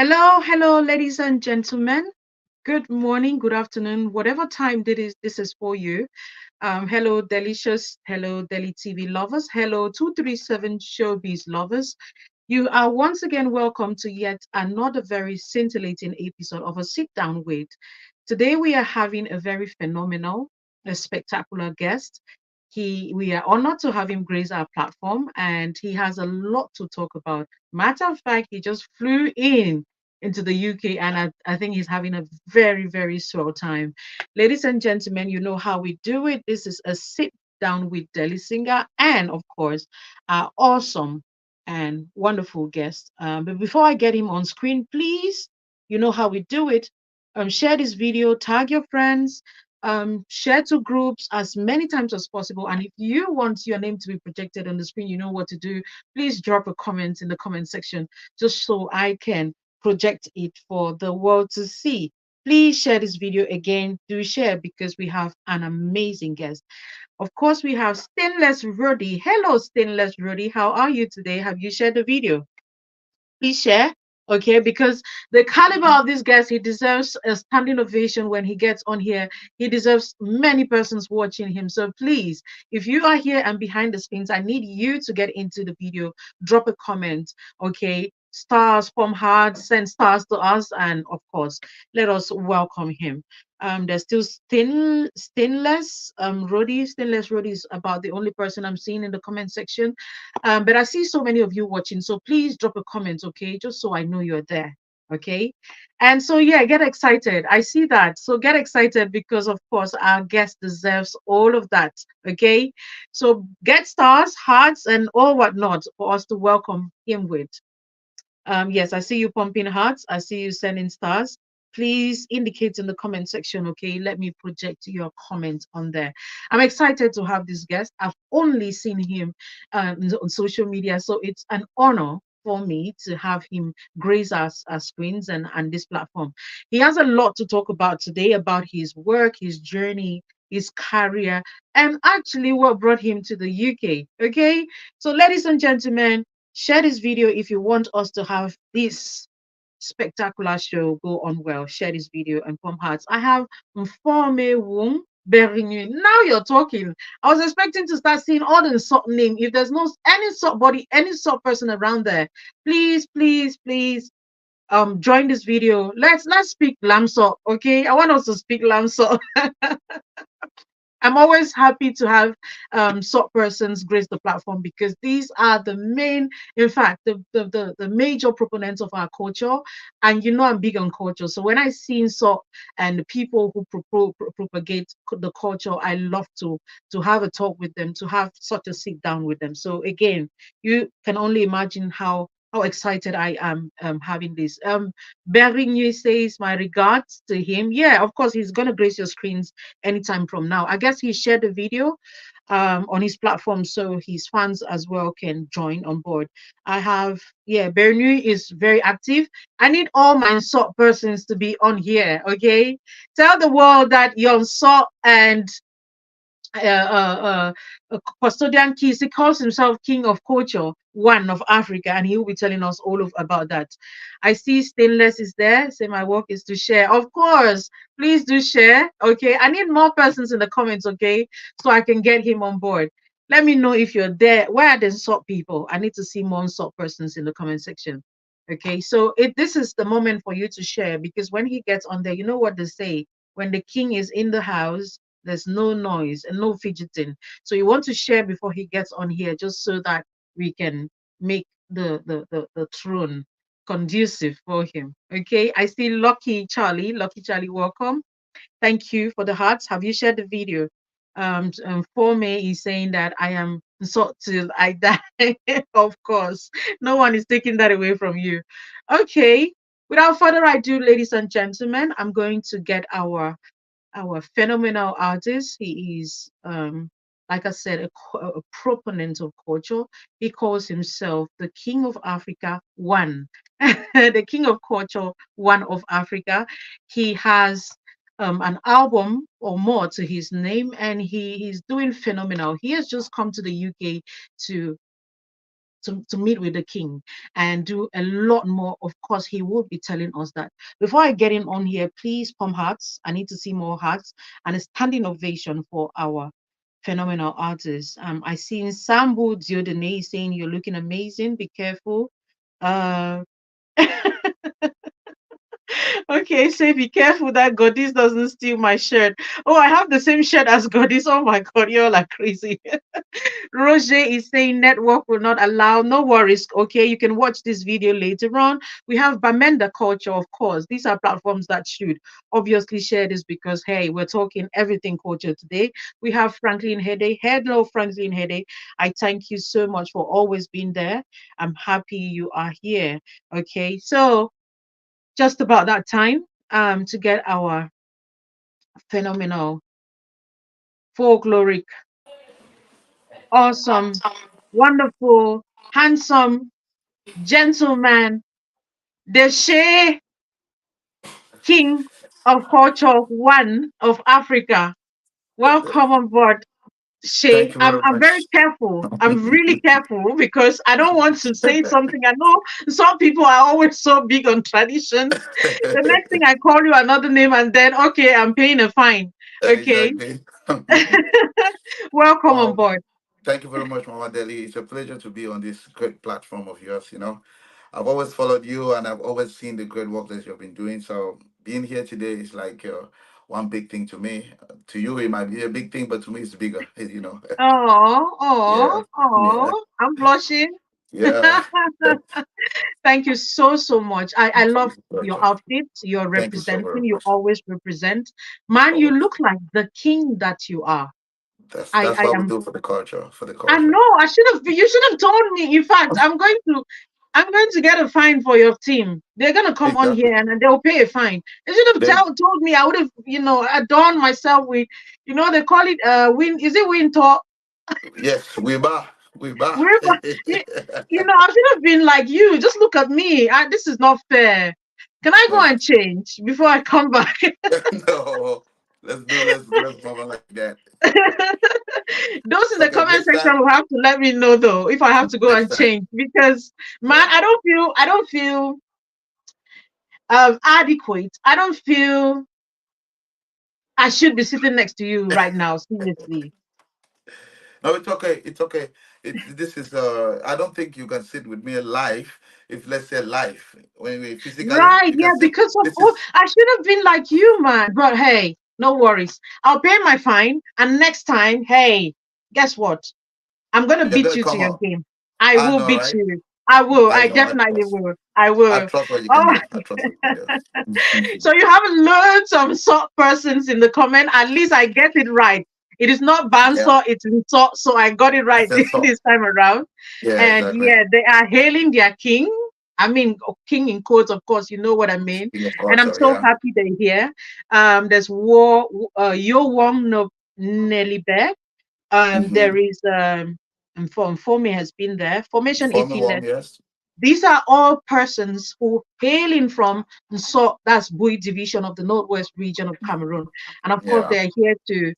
Hello, ladies and gentlemen. Good morning, good afternoon, whatever time this is for you. Hello, delicious. Hello, Deli TV lovers. Hello, 237 Showbiz lovers. You are once again welcome to yet another very scintillating episode of a sit down with. Today we are having a very phenomenal, a spectacular guest. We are honored to have him grace our platform, and he has a lot to talk about. Matter of fact, he just flew into the UK, and I think he's having a very, very swell time. Ladies and gentlemen, you know how we do it. This is a sit down with Deli Singer and, of course, our awesome and wonderful guest. But before I get him on screen, please, you know how we do it. Share this video, tag your friends, share to groups as many times as possible. And if you want your name to be projected on the screen, you know what to do. Please drop a comment in the comment section just so I can project it for the world to see. Please share this video again. Do share because we have an amazing guest. Of course, we have Stainless Rudy. Hello, Stainless Rudy. How are you today? Have you shared the video? Please share. Okay, because the caliber of this guest, he deserves a standing ovation when he gets on here. He deserves many persons watching him. So please, if you are here and behind the screens, I need you to get into the video, drop a comment, okay? Stars from hearts, send stars to us, and of course, let us welcome him. There's still Stainless Rodi is about the only person I'm seeing in the comment section. But I see so many of you watching, so please drop a comment, okay? Just so I know you're there, okay? And so, yeah, get excited. I see that. So get excited because, of course, our guest deserves all of that, okay? So get stars, hearts, and all whatnot for us to welcome him with. Yes, I see you pumping hearts. I see you sending stars. Please indicate in the comment section, okay? Let me project your comment on there. I'm excited to have this guest. I've only seen him on social media, so it's an honor for me to have him grace our screens and this platform. He has a lot to talk about today about his work, his journey, his career, and actually what brought him to the UK. Okay, so ladies and gentlemen, share this video if you want us to have this spectacular show go on well. Share this video and pump hearts. I have Mfome Wum Berinu. Now you're talking. I was expecting to start seeing all the sort name. If there's no any sort body, any sort person around there, please join this video. Let's speak Lamso, okay? I want us to speak Lamso. I'm always happy to have sort persons grace the platform because these are the main, in fact, the major proponents of our culture. And you know, I'm big on culture. So when I see sort and the people who propagate the culture, I love to have a talk with them, to have such a sit down with them. So again, you can only imagine how excited I am having this. Berigny says my regards to him. Yeah, of course, he's gonna grace your screens anytime from now. I guess he shared the video on his platform so his fans as well can join on board. I have, yeah, Bernu is very active. I need all my SOT persons to be on here, okay? Tell the world that you're SOT and custodian keys. He calls himself King of Culture, one of Africa, and he will be telling us all about that. I see Stainless is there. Say my work is to share. Of course, please do share. Okay, I need more persons in the comments. Okay, so I can get him on board. Let me know if you're there. Where are the sort people? I need to see more sort persons in the comment section. Okay, so this is the moment for you to share because when he gets on there, you know what they say. When the king is in the house, there's no noise and no fidgeting. So you want to share before he gets on here, just so that we can make the throne conducive for him. Okay, I see Lucky Charlie. Lucky Charlie, welcome. Thank you for the hearts. Have you shared the video? For me, he's saying that I am so till I die. Of course, no one is taking that away from you. Okay, without further ado, ladies and gentlemen, I'm going to get our phenomenal artist. He is, like I said, a proponent of culture. He calls himself the King of Africa, one, the King of Culture, one of Africa. He has an album or more to his name, and he's doing phenomenal. He has just come to the UK to to meet with the king and do a lot more. Of course, he will be telling us that. Before I get in on here, please pump hearts. I need to see more hearts and a standing ovation for our phenomenal artist. I seen Sambu Diodene saying you're looking amazing. Be careful. Uh, okay, say be careful that Godis doesn't steal my shirt. Oh, I have the same shirt as Godis. Oh my God, you're like crazy. Roger is saying network will not allow. No worries. Okay, you can watch this video later on. We have Bamenda culture, of course. These are platforms that should obviously share this because hey, we're talking everything culture today. We have Franklin Hede. Hello, Franklin Hede. I thank you so much for always being there. I'm happy you are here. Okay, so just about that time to get our phenomenal folkloric awesome wonderful handsome gentleman, the Shey king of culture one of Africa. Welcome on board, Shey. Thank you I'm very I'm very much. careful. I'm really careful because I don't want to say something. I know some people are always so big on traditions. The next thing I call you another name and then okay, I'm paying a fine. Okay. Exactly. Welcome on Wow. board. Thank you very much, Mama Deli. It's a pleasure to be on this great platform of yours. I've always followed you and I've always seen the great work that you've been doing. So being here today is like one big thing to me. To you, it might be a big thing, but to me, it's bigger. Oh, Yeah. oh, Yeah. oh, I'm blushing. Yeah. Thank you so, so much. I love It's a your pleasure. outfits. You're Thank you so very representing. You much. always represent. Man, you Always. look like the king that you are. That's I what we am. do for the culture. For the I culture. know. I should have. You should have told me. In fact, I'm going to get a fine for your team. They're gonna come on Exactly. here and they'll pay a fine. They should have Then told me. I would have, adorned myself with, they call it win. Is it winter? yes, we back. We back. You, I should have been like you. Just look at me. This is not fair. Can I go No, and change before I come back? no. Let's move on like that. Those in the Okay, comment next section time. will have to let me know though if I have to go Next and time. change because man, Yeah. I don't feel adequate. I don't feel I should be sitting next to you right now. Seriously. No, it's okay. It's okay. This is I don't think you can sit with me live if let's say live. When we physically Right, you can yeah, sit. because of This all is I should have been like you, man. But hey, no worries. I'll pay my fine. And next time, hey, guess what? I'm gonna you're beat gonna you to come your up. game. I I will know, beat right? you. I will. I I know, definitely will. I I will. trust what you can Oh, do. I trust what you can do. so you have loads of sort persons in the comment. At least I get it right. It is not Yeah. Bansor, it's Nsot, so I got it It's right just so. this time around. Yeah, And exactly. yeah, they are hailing their king. I mean, king in quotes, of course, you know what I mean. In your And I'm culture, so yeah. happy they're here. There's Yo Wong no Nelly Bear. Mm-hmm. There is Forme has been there. Formation For me, 18 warm, yes. these are all persons who hailing from Nsot, that's Bui division of the Northwest region of Cameroon. And of course, Yeah. they are here to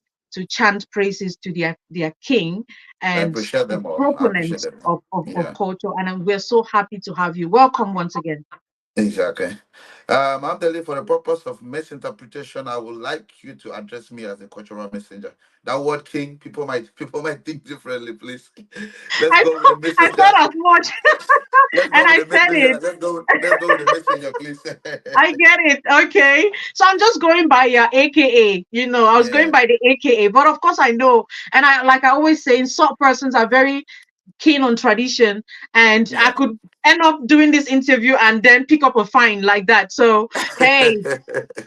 chant praises to their king I and appreciate the them all. I appreciate proponents them all. of Yeah. culture. And we're so happy to have you. Welcome once again. Exactly. I'm telling you, for the purpose of misinterpretation, I would like you to address me as a cultural messenger. That word king, people might think differently, please. Let's I go with the thought I messenger. thought as much, Let's and go with I the said messenger. it. Let's go with the messenger, please. I get it. Okay. So I'm just going by your AKA. I was going yeah. by the AKA. But of course I know. And I always say, sort persons are very keen on tradition. And I Yeah. could end up doing this interview and then pick up a fine like that. So hey,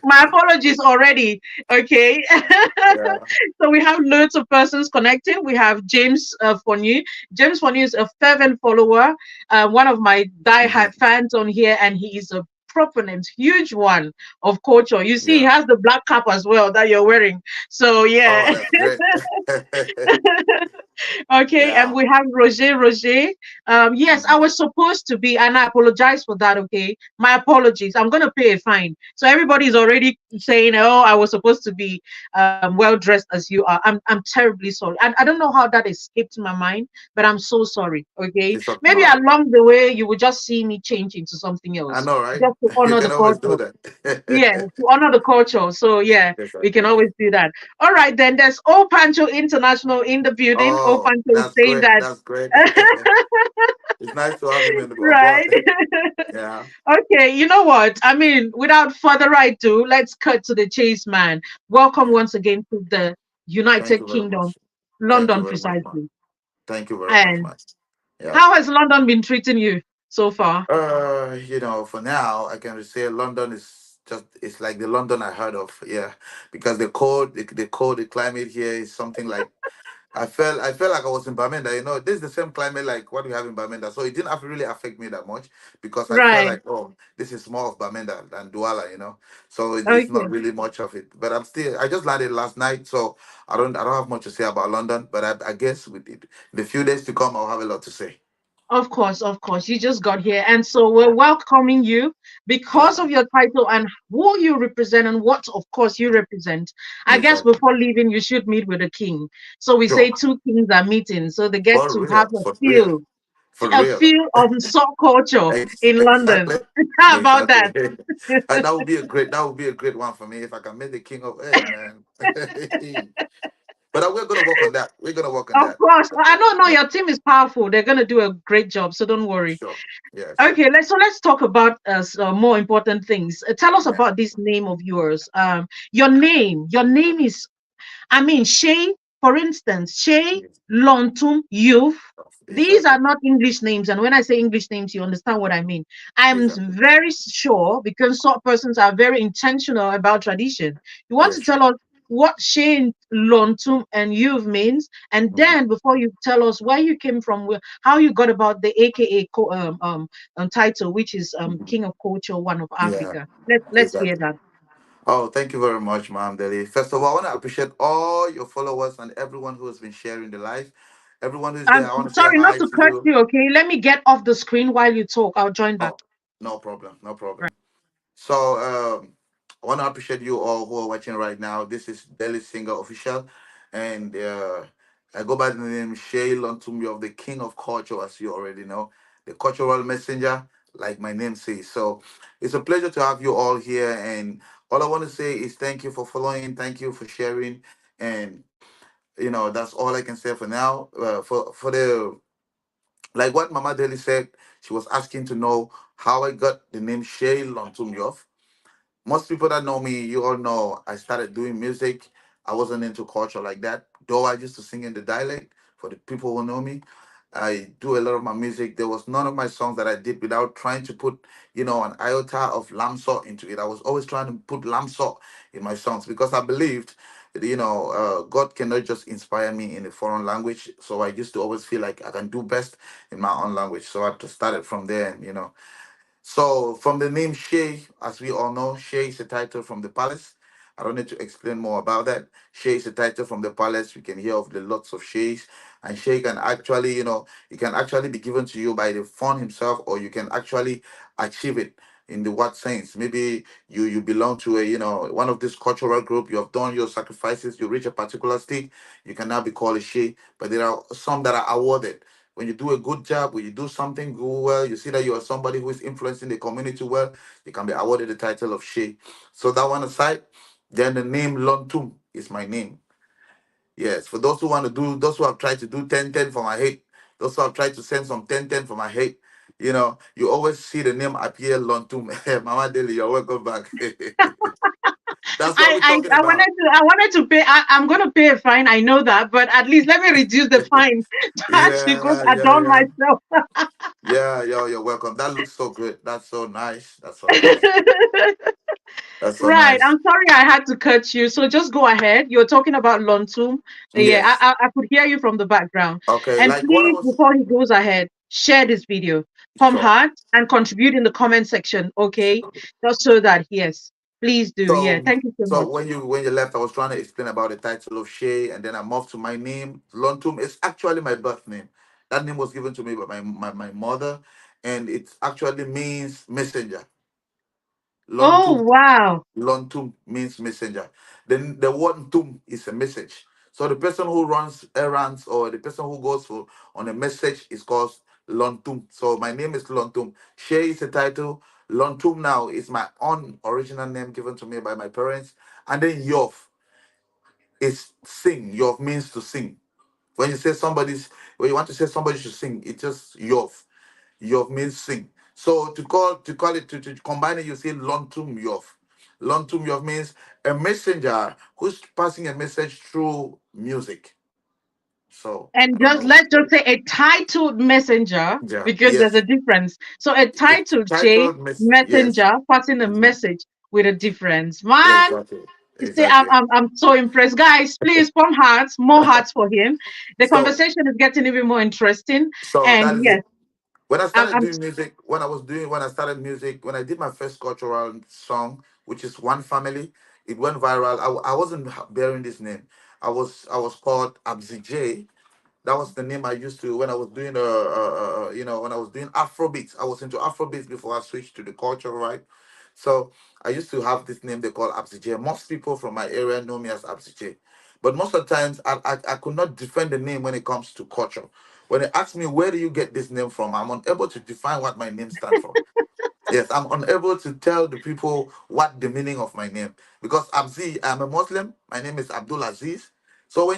my apologies already. Okay. yeah. So we have loads of persons connecting. We have James Fonyu. James Fonyu is a fervent follower, one of my Mhm. die-hard fans on here, and he is a proponent, huge one of culture. You see, he Yeah. has the black cap as well that you're wearing. So Oh, yeah. that's great. Okay, and Yeah. we have Roger. Roger. Yes, I Mhm. was supposed to be, and I apologize for that. Okay, my apologies. I'm gonna pay a fine. So everybody's already saying, "Oh, I was supposed to be well dressed as you are." I'm terribly sorry, and I don't know how that escaped my mind, but I'm so sorry. Okay, It's okay. maybe All right. along the way you will just see me change into something I else, know, right? just to You honor can the always do culture. Yeah, that. to honor the culture. So yeah, we can Exactly. always do that. All right, then there's O Pancho International in the building. O Oh, Pancho is that's saying great. that. That's great. It's nice to have him on Right. board. Yeah. Okay, you know what? I mean, without further ado, let's cut to the chase, man. Welcome Yeah. once again to the Thank United you very Kingdom, much. Thank you London very much, man. precisely. Thank you very much, And man. Yeah. how has London been treating you so far? For now, I can say London is just it's like the London I heard of. Yeah, because the climate here is something like I felt like I was in Bamenda. This is the same climate like what we have in Bamenda, so it didn't have to really affect me that much because I felt Right. like, oh, this is more of Bamenda than Douala. So it's not Okay. really much of it. But I just landed last night, so I don't have much to say about London. But I guess with it, the few days to come, I'll have a lot to say. Of course, of course. You just got here. And so we're welcoming you because Yeah, of your title and who you represent and what, of course, you represent. I guess exactly. before leaving, you should meet with a king. So we Sure. say two kings are meeting. So they get For to real, have for real, for a real. feel of soul culture in London. Exactly, How about exactly. that? And that would be a great one for me if I can make the king of air, man. But we're gonna work on that. We're gonna work on Of that. course. I know, no, Yeah, your team is powerful. They're going to do a great job. So don't worry. sure. Yeah, sure. Okay, let's talk about more important things. Tell us Yeah, about this name of yours. Your name is, I mean, Shey, for instance, Shey, yes. Lontum, Youth. These are Exactly, not English names, and when I say English names, you understand what I mean. I'm exactly. very sure because some persons are very intentional about tradition. You want Yeah, to sure. tell us what Shey, Lontum, and Youth means, and Mhm. then before you tell us where you came from, how you got about the AKA title, which is Mhm. King of Culture, one of Yeah, Africa. Let's hear exactly. that. Oh, thank you very much, Ma'am Deli. First of all, I want to appreciate all your followers and everyone who has been sharing the live. Everyone who's there, I want to say Sorry, not hi to to cut you. you, okay? Let me get off the screen while you talk. I'll join back. Oh, no problem, no Right. problem. So, I want to appreciate you all who are watching right now. This is Daily Singer Official, and I go by the name Shey Lontum of the King of Culture, as you already know, the cultural messenger, like my name says. So, it's a pleasure to have you all here, and all I want to say is thank you for following, thank you for sharing, and that's all I can say for now. For the like what Mama Deli said, she was asking to know how I got the name Shey Lontum. Most people that know me, you all know I started doing music. I wasn't into culture like that, though I used to sing in the dialect. For the people who know me, I do a lot of my music. There was none of my songs that I did without trying to put, an iota of lamso into it. I was always trying to put lamso in my songs because I believed, God cannot just inspire me in a foreign language. So I used to always feel like I can do best in my own language. So I just started from there, and. So, from the name Shey, as we all know, Shey is a title from the palace. I don't need to explain more about that. Shey is a title from the palace. We can hear of the lots of Sheys, and Shey can actually, it can actually be given to you by the fount himself, or you can actually achieve it. In the what sense? Maybe you belong to one of this cultural group. You have done your sacrifices. You reach a particular state. You can now be called a Shey. But there are some that are awarded when you do a good job, when you do something good well, you see that you are somebody who is influencing the community well, you can be awarded the title of Shey. So that one aside, then the name Lontum is my name. Yes, for those who want to do, those who have tried to do 10-10 for my hate, those who have tried to send some 10-10 for my hate, you always see the name appear Lontum. Mama Deli, you're welcome back. That's what I, we're I talking I about. wanted to pay. I'm gonna pay a fine. I know that, but at least let me reduce the fine to actually go Yeah, yeah, adorn yeah. myself. Yeah, you're welcome. That looks so good. That's so nice. That's so nice. That's so Right. nice. I'm sorry I had to cut you. So just go ahead. You're talking about Lontum. Yeah, Yes. I could hear you from the background. Okay. And Like what I please, was. before he goes ahead, share this video. pump Sure. heart and contribute in the comment section, okay? Just so that, yes, please do. Yeah, So, thank you so so much. when you left, I was trying to explain about the title of Shey, and then I moved to my name. Lontum is actually my birth name. That name was given to me by my mother, and it actually means messenger. Oh, Lontum, wow. Lontum means messenger. Then the word tum is a message. So the person who runs errands or the person who goes for on a message is called Lontum. So my name is Lontum. Shey is a title. Lontum now is my own original name given to me by my parents. And then Yof is sing. Yof means to sing. When you say somebody's, when you want to say somebody should sing, it's just Yof. Yof means sing. So to call it to combine it, you say Lontum Yof. Lontum Yof means a messenger who's passing a message through music. So I And don't just know. let's just say a titled messenger, Yeah. because there's a Yes. difference. So a It's titled J titled Miss. Yes. messenger passing a Mhm. message with a difference. Man, Exactly. you see, I'm, Exactly. I'm I'm so impressed. Guys, please pump hearts, more hearts for him. The So conversation is getting even more interesting. so And that is yes, it. When I I'm, started I'm doing music, when I started music, when I did my first cultural song, which is One Family, it went viral. I wasn't bearing this name. I was called Abzi J. That was the name I used to when I was doing when I was doing Afrobeats. I was into Afrobeats before I switched to the culture, right? So I used to have this name they call Abzi J. Most people from my area know me as Abzi J. But most of the times I could not defend the name when it comes to culture. When they ask me where do you get this name from, I'm unable to define what my name stands for. Yes, I'm unable to tell the people what the meaning of my name because Abzi, I'm a Muslim. My name is Abdul Aziz. So when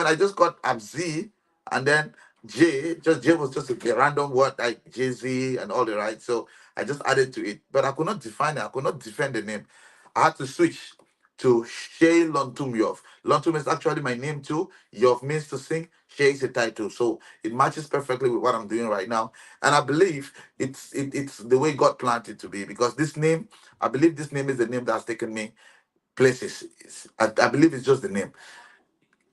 I just got Abzi and then J was just a random word like Jay Z and all the right. So I just added to it, but I could not define it. I could not defend the name. I had to switch to Shey Lontum Yof. Lontum is actually my name too. Yof means to sing. Shey is a title, so it matches perfectly with what I'm doing right now. And I believe it's the way God planned it to be because this name, I believe this name is the name that's taken me places. I believe it's just the name.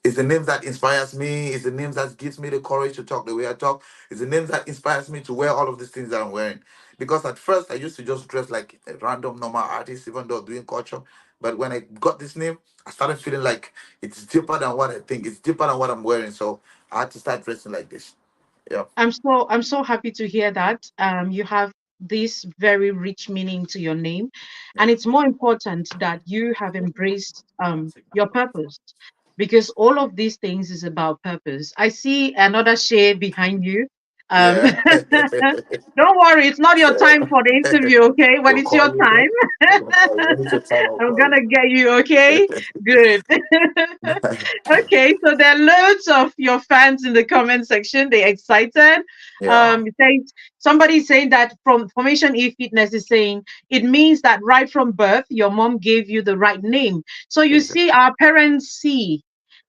It's the name that inspires me. It's the name that gives me the courage to talk the way I talk. It's the name that inspires me to wear all of these things that I'm wearing. Because at first I used to just dress like a random normal artist, even though doing culture. But when I got this name, I started feeling like it's deeper than what I think. It's deeper than what I'm wearing. So I had to start dressing like this. Yeah. I'm so happy to hear that. You have this very rich meaning to your name, Yeah. and it's more important that you have embraced your purpose, because all of these things is about purpose. I see another shade behind you. Yeah. Don't worry, it's not your So time for the interview, okay? When we'll it's call your you. time, We'll call you. When it's your time, I'll I'm call gonna you. get you, okay? Good. Okay, so there are loads of your fans in the comment section. They're excited. Yeah. It says somebody saying that from Formation E Fitness is saying it means that right from birth, your mom gave you the right name. So you see, Exactly. our parents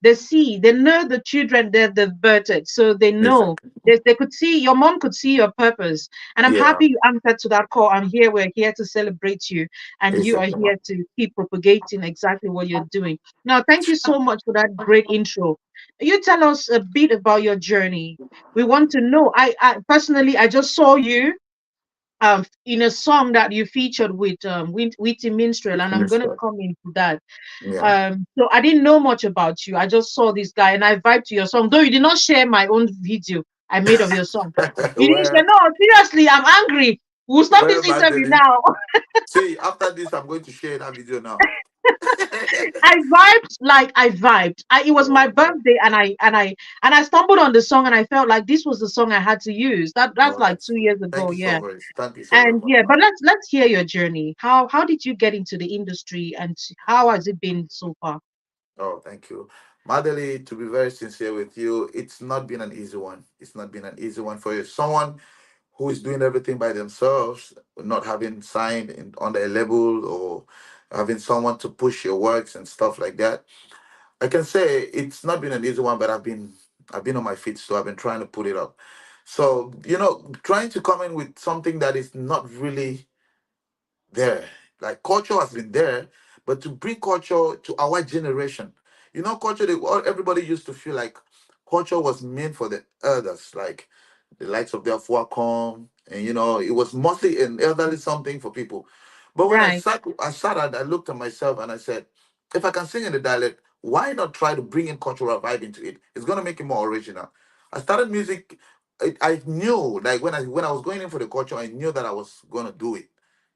they know the children that they've birthed, so they know. Exactly. They could see your mom could see your purpose, and I'm Yeah. happy you answered to that call. We're here to celebrate you, and you are Exactly. here to keep propagating exactly what you're doing. Now, thank you so much for that great intro. You tell us a bit about your journey. We want to know. I personally, I just saw you in a song that you featured with Witty Minstrel, and I'm gonna Understood. come into that. Yeah. So I didn't know much about you. I just saw this guy and I vibed to your song. Though you did not share my own video I made of your song. You didn't share. Well, No, seriously, I'm angry. We'll stop well, this interview Madeli. now. See, after this, I'm going to share that video now. I vibed. It was Oh my my God. birthday, and I stumbled on the song, and I felt like this was the song I had to use. That's Oh, like that's 2 years thank ago, you so yeah. much. Thank you so very And much, yeah, but man. let's hear your journey. How did you get into the industry, and how has it been so far? Oh, thank you. Madeli, to be very sincere with you, it's not been an easy one. It's not been an easy one for you. Someone who is doing everything by themselves, not having signed in, under a label or having someone to push your works and stuff like that. I can say it's not been an easy one, but I've been on my feet, so I've been trying to put it up. So, trying to come in with something that is not really there. Like culture has been there, but to bring culture to our generation, culture. Everybody used to feel like culture was meant for the elders, like the likes of their Fuacom And it was mostly an elderly something for people. But when Right. I sat and I looked at myself and I said, if I can sing in the dialect, why not try to bring in cultural vibe into it? It's gonna make it more original. I started music. I knew, like, when I was going in for the culture, I knew that I was gonna do it.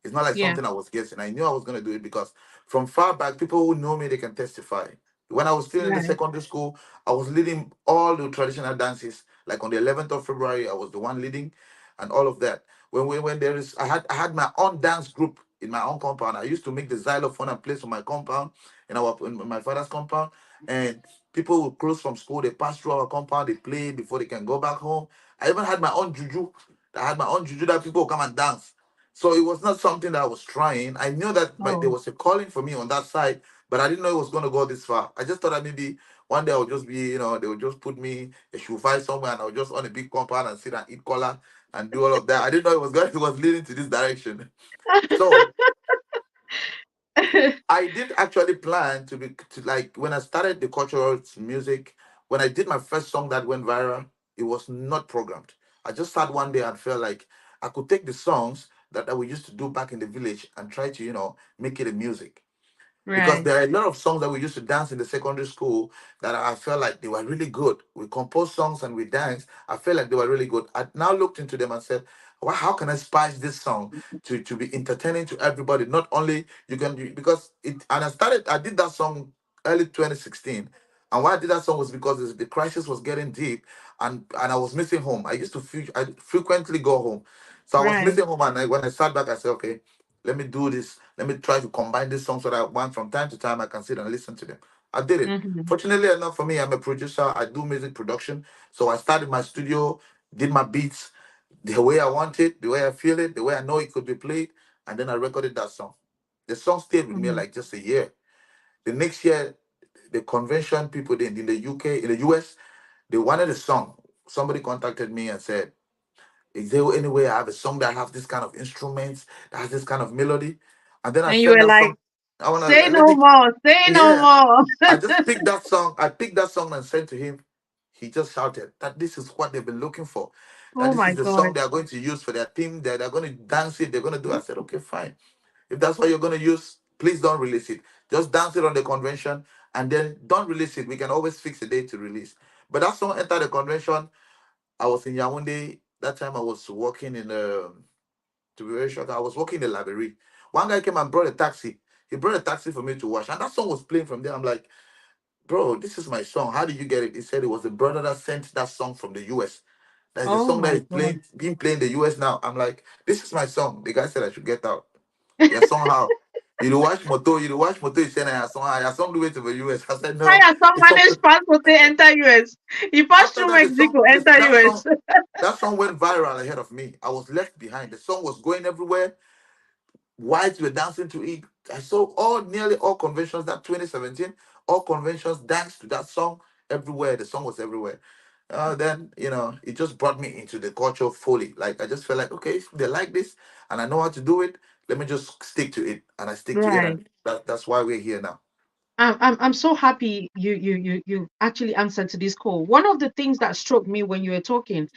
It's not like Yeah. something I was guessing. I knew I was gonna do it because from far back, people who know me, they can testify. When I was still in the Right. secondary school, I was leading all the traditional dances. Like on the 11th of February, I was the one leading, and all of that. When there is, I had my own dance group in my own compound. I used to make the xylophone and play on my compound, in my father's compound, and people would close from school. They pass through our compound, they play before they can go back home. I even had my own juju. I had my own juju that people would come and dance. So it was not something that I was trying. I knew that there Oh. was a calling for me on that side, but I didn't know it was going to go this far. I just thought that maybe one day I would just be, they would just put me a shoe fight somewhere and I would just on a big compound and sit and eat cola and do all of that. I didn't know it was going, it was leading to this direction. So I did actually plan to like when I started the cultural music, when I did my first song that went viral, it was not programmed. I just sat one day and felt like I could take the songs that we used to do back in the village and try to, make it a music, because Right. there are a lot of songs that we used to dance in the secondary school that I felt like they were really good. We composed songs and we danced. I felt like they were really good. I now looked into them and said, well, how can I spice this song to be entertaining to everybody? Not only because I did that song early 2016. And why I did that song was because the crisis was getting deep, and I was missing home. I frequently go home. So I was Right. missing home, and when I sat back, I said, okay, let me do this. Let me try to combine this song so that one from time to time I can sit and listen to them. I did it. Mm-hmm. Fortunately enough for me, I'm a producer. I do music production. So I started my studio, did my beats the way I want it, the way I feel it, the way I know it could be played, and then I recorded that song. The song stayed with me Mm-hmm. like just a year. The next year, the convention people in the UK, in the US, they wanted a song. Somebody contacted me and said, is there any way I have a song that has this kind of instruments, that has this kind of melody? And then I And you sent were that like, song. I wanna say let no me more, say no Yeah. more. I just picked that song. I picked that song and sent to him. He just shouted that this is what they've been looking for. That Oh this my is the God. song they are going to use for their team. That they're going to dance it. They're going to do. I said, okay, fine. If that's what you're going to use, please don't release it. Just dance it on the convention and then don't release it. We can always fix a date to release. But that song entered the convention. I was in Yaoundé. That time I was working to be very short, I was working in the library. One guy came and brought a taxi. He brought a taxi for me to watch. And that song was playing from there. I'm like, bro, this is my song. How did you get it? He said it was the brother that sent that song from the US. That's the Oh song that my is God. being played in the US now. I'm like, this is my song. The guy said I should get out. Yeah, somehow. You said somehow. Yeah, song the way to the US. I said no. Why some It's something. managed passport they enter US? You pass After through that, the song, Mexico, enter US. that song went viral ahead of me. I was left behind. The song was going everywhere. Whites were dancing to it. I saw nearly all conventions that 2017, all conventions danced to that song everywhere. The song was everywhere. Then it just brought me into the culture fully. Like I just felt like, okay, if they like this and I know how to do it, let me just stick to it. And I stick to it, Right. and that's why we're here now. I'm so happy you actually answered to this call. One of the things that struck me when you were talking,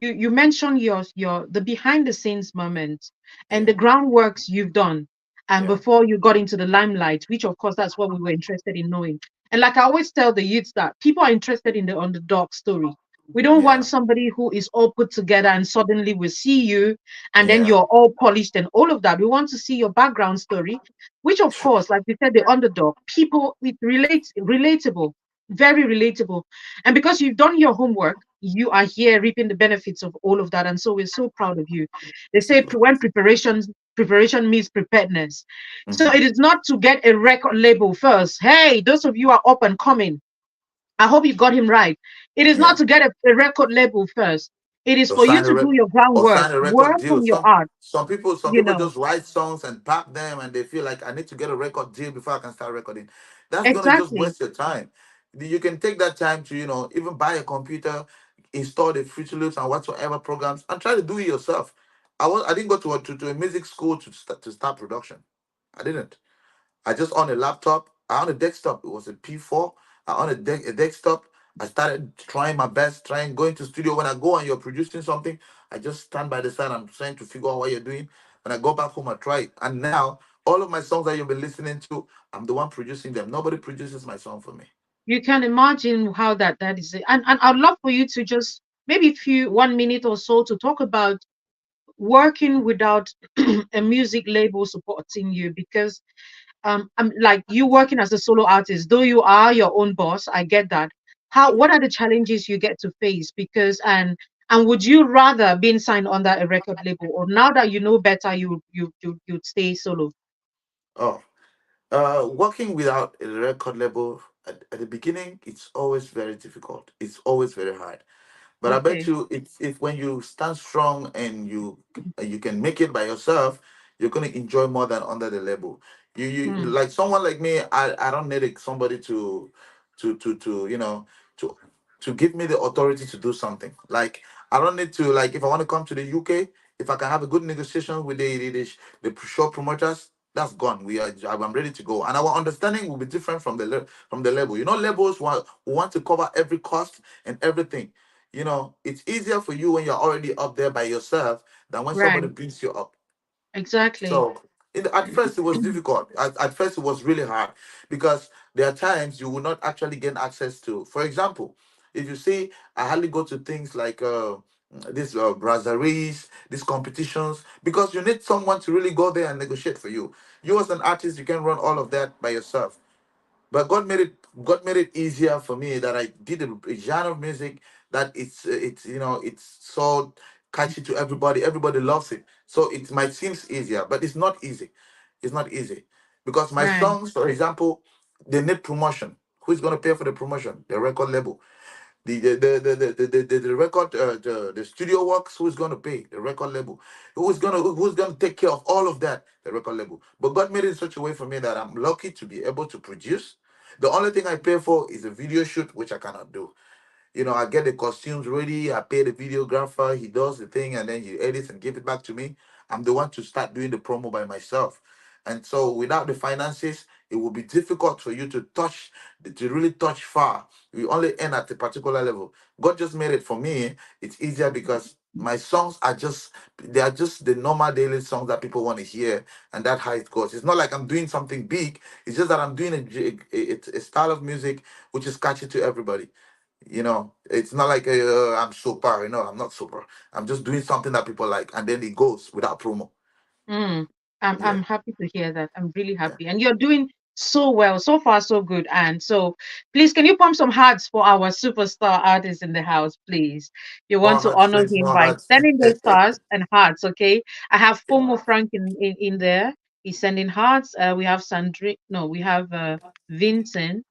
you mentioned your the behind the scenes moment and Yeah, the groundworks you've done, and yeah, before you got into the limelight, which of course that's what we were interested in knowing. And like I always tell the youths that people are interested in the underdog story. We don't want yeah, somebody who is all put together and suddenly we see you and then yeah. you're all polished and all of that. We want to see your background story, which of course, like we said, the underdog, people it relates relatable, very relatable. And because you've done your homework, you are here reaping the benefits of all of that. And so we're so proud of you. They say when preparation means preparedness. So Mhm. it is not to get a record label first. Hey, those of you are up and coming. I hope you got him right. It is not Yeah. to get a record label first. It is Or for you sign a to do rec- your or groundwork, sign a record work deal. on your Some art, some people some you people know. just write songs and pack them, and they feel like I need to get a record deal before I can start recording. That's gonna just Exactly. waste your time. You can take that time to even buy a computer, install the Fruity Loops and whatsoever programs, and try to do it yourself. I didn't go to a music school to start production. I didn't. I just on a laptop. I on a desktop. It was a P4. I on a desktop. I started trying my best, trying going to studio. When I go and you're producing something, I just stand by the side. I'm trying to figure out what you're doing. When I go back home, I try it. And now all of my songs that you've been listening to, I'm the one producing them. Nobody produces my song for me. You can imagine how that is. And I'd love for you to just maybe few 1 minute or so to talk about working without a music label supporting you, because I'm like you working as a solo artist, though you are your own boss, I get that. How, what are the challenges you get to face? Because and would you rather being signed under a record label, or now that you know better, you'd stay solo? Oh, working without a record label at the beginning, it's always very difficult. It's always very hard. But I bet Okay. you, if when you stand strong and you can make it by yourself, you're gonna enjoy more than under the label. You Mm, like someone like me. I don't need somebody to to to give me the authority to do something. Like I don't need to, like, if I want to come to the UK, if I can have a good negotiation with the show promoters, that's gone. I'm ready to go, and our understanding will be different from from the label. Labels want to cover every cost and everything. It's easier for you when you're already up there by yourself than when somebody right. brings you up. Exactly. So at first it was difficult. At first it was really hard because there are times you will not actually gain access to. For example, if you see, I hardly go to things like these brasseries, these competitions, because you need someone to really go there and negotiate for you. You as an artist, you can run all of that by yourself. But God made it easier for me that I did a genre of music that it's so catchy to everybody. Everybody loves it. So it might seem easier, but it's not easy. It's not easy. Because my Right. songs, for example, they need promotion. Who's gonna pay for the promotion? The record label. The record the studio works, who's going to pay? The record label. Who's going to take care of all of that? The record label. But God made it in such a way for me that I'm lucky to be able to produce. The only thing I pay for is a video shoot, which I cannot do. I get the costumes ready, I pay the videographer, he does the thing, and then he edits and give it back to me. I'm the one to start doing the promo by myself. And so without the finances, it will be difficult for you to really touch far. We only end at a particular level. God just made it for me. It's easier because my songs they are just the normal daily songs that people want to hear, and that's how it goes. It's not like I'm doing something big. It's just that I'm doing a style of music which is catchy to everybody. It's not like I'm super. I'm not super. I'm just doing something that people like, and then it goes without promo. Mm, I'm Yeah, happy to hear that. I'm really yeah. happy. And you're doing so well. So far, so good. And so please, can you pump some hearts for our superstar artist in the house, please? You want More to hearts, honor please. him More by hearts. sending those stars and hearts, okay? I have Yeah. Fomo Frank in there. He's sending hearts. We have Sandri, no, we have Vincent,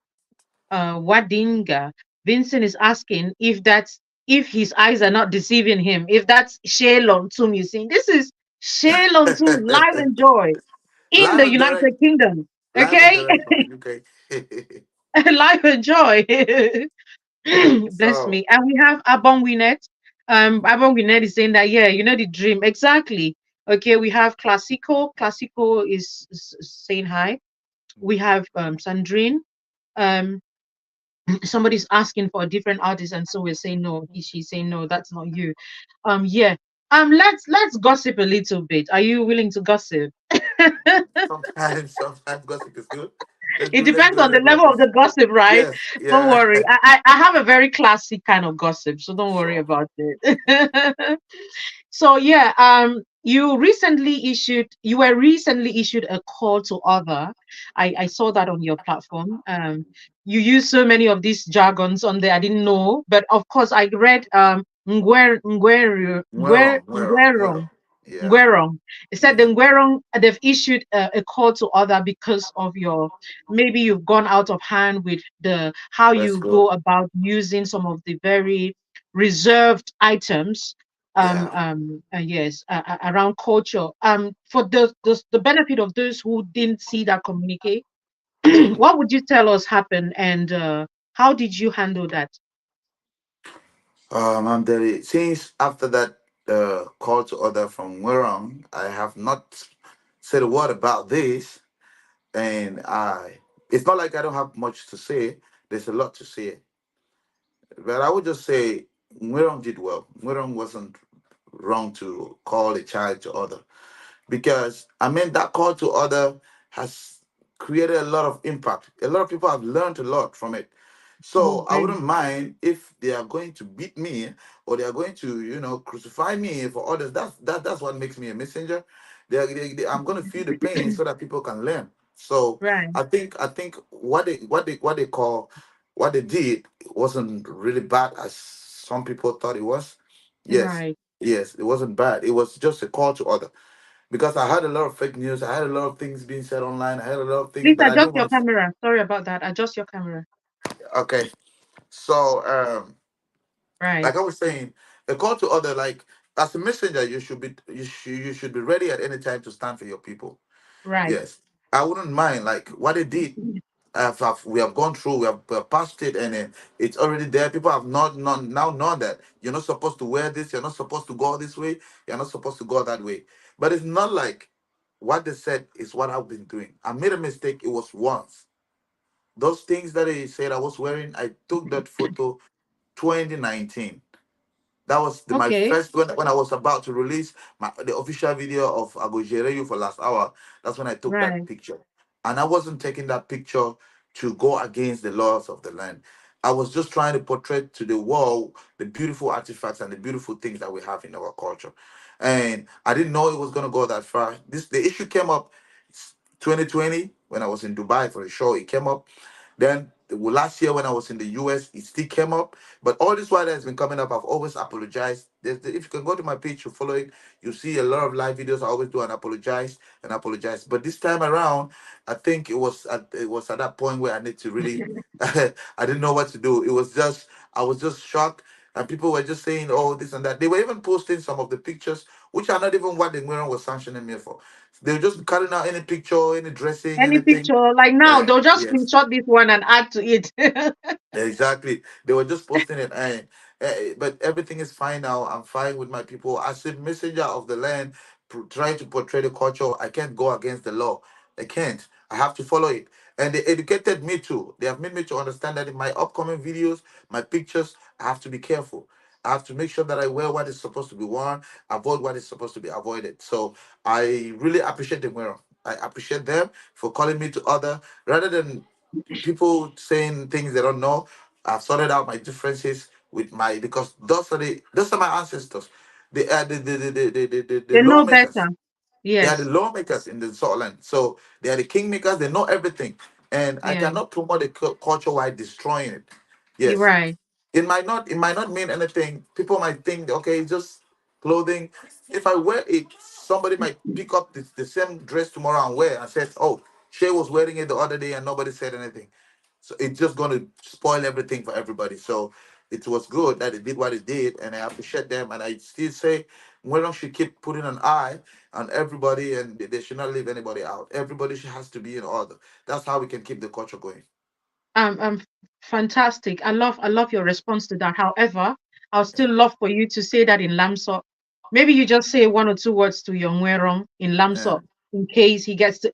Wadinga. Vincent is asking if his eyes are not deceiving him, if that's Shey Lontum you see. This is Shey Lontum live and joy in Live the and direct. United Kingdom. Live and Okay? direct from the UK. Live and joy. Bless So, me. And we have Abon Winnet. Abon Winnet is saying that, yeah, the dream. Exactly. Okay, we have Classico. Classico is saying hi. We have Sandrine. Um, somebody's asking for a different artist, and so we're saying no. She's saying no, that's not you. Yeah. Let's gossip a little bit. Are you willing to gossip? sometimes gossip is good. Let's It do let's depends do a on the little level of gossip. the gossip, right? Yes, Don't yeah. worry. I have a very classic kind of gossip, so don't worry Sure. about it. So yeah, you were recently issued a call to order. I saw that on your platform. You use so many of these jargons on there. I didn't know, but of course I read Muero. Yeah, Ngwerong. It said the yeah. Ngwerong, they've issued a call to order because of your, maybe you've gone out of hand with the how Let's you go go. about using some of the very reserved items, Yeah. yes, around culture, for the benefit of those who didn't see that communique. Mm. What would you tell us happened, and how did you handle that? I'm Delhi. Since after that call to order from Wirong, I have not said a word about this, and it's not like I don't have much to say. There's a lot to say. But I would just say Mwirong did well. Mwirong wasn't wrong to call a child to order, because I mean that call to order has created a lot of impact. A lot of people have learned a lot from it. So I Great. wouldn't mind if they are going to beat me, or they are going to, crucify me for others. That's what makes me a messenger. I'm going to feel the pain so that people can learn. So Right. I think what they did wasn't really bad as some people thought it was. Yes, Right. yes, it wasn't bad. It was just a call to order, because I had a lot of fake news. I had a lot of things being said online. I had a lot of things, Please but I adjust didn't your want to. camera. Sorry about that. Adjust your camera. Okay, so Right. like I was saying, a call to order, like as a messenger, you should be ready at any time to stand for your people. Right. Yes, I wouldn't mind like what they did. We have gone through, we have passed it, and it's already there. People have not now known that you're not supposed to wear this, you're not supposed to go this way, you're not supposed to go that way. But it's not like what they said is what I've been doing. I made a mistake. It was once. Those things that they said I was wearing, I took that photo 2019. That was my Okay. first, when I was about to release the official video of I Go Jere You for last hour. That's when I took that Right. picture, and I wasn't taking that picture to go against the laws of the land. I was just trying to portray to the world the beautiful artifacts and the beautiful things that we have in our culture, and I didn't know it was gonna go that far. The issue came up 2020 when I was in Dubai for a show. It came up. Then last year when I was in the US, it still came up. But all this while that has been coming up, I've always apologized. If you can go to my page to follow it, you see a lot of live videos. I always do and apologize and apologize. But this time around, I think it was at that point where I need to really I didn't know what to do. I was just shocked. And people were just saying, oh, this and that. They were even posting some of the pictures, which are not even what the Nguyen was sanctioning me for. They were just cutting out any picture, any dressing, Any anything. picture, like now, they'll just Yes. screenshot this one and add to it. Exactly. They were just posting it, but everything is fine now. I'm fine with my people. As a messenger of the land, trying to portray the culture, I can't go against the law. I can't. I have to follow it. And they educated me too. They have made me to understand that in my upcoming videos, my pictures, I have to be careful. I have to make sure that I wear what is supposed to be worn, avoid what is supposed to be avoided. So I really appreciate them. I appreciate them for calling me to order rather than people saying things they don't know. I've sorted out my differences with my because those are my ancestors. The They know lawmakers. better. They are the Yes. lawmakers in the Scotland. So they are the kingmakers. They know everything, and I Yeah. cannot promote a culture while destroying it. You're Yes, right. it might not mean anything. People might think, okay, it's just clothing. If I wear it, somebody might pick up the same dress tomorrow and wear and says, oh, Shay was wearing it the other day and nobody said anything. So it's just going to spoil everything for everybody. So it was good that it did what it did, and I appreciate them. And I still say, Mwelong should keep putting an eye on everybody, and they should not leave anybody out. Everybody has to be in order. That's how we can keep the culture going. Um, fantastic. I love your response to that. However, I'll still love for you to say that in Lamso. Maybe you just say one or two words to Yongwerong in Yeah. Lamso in case he gets to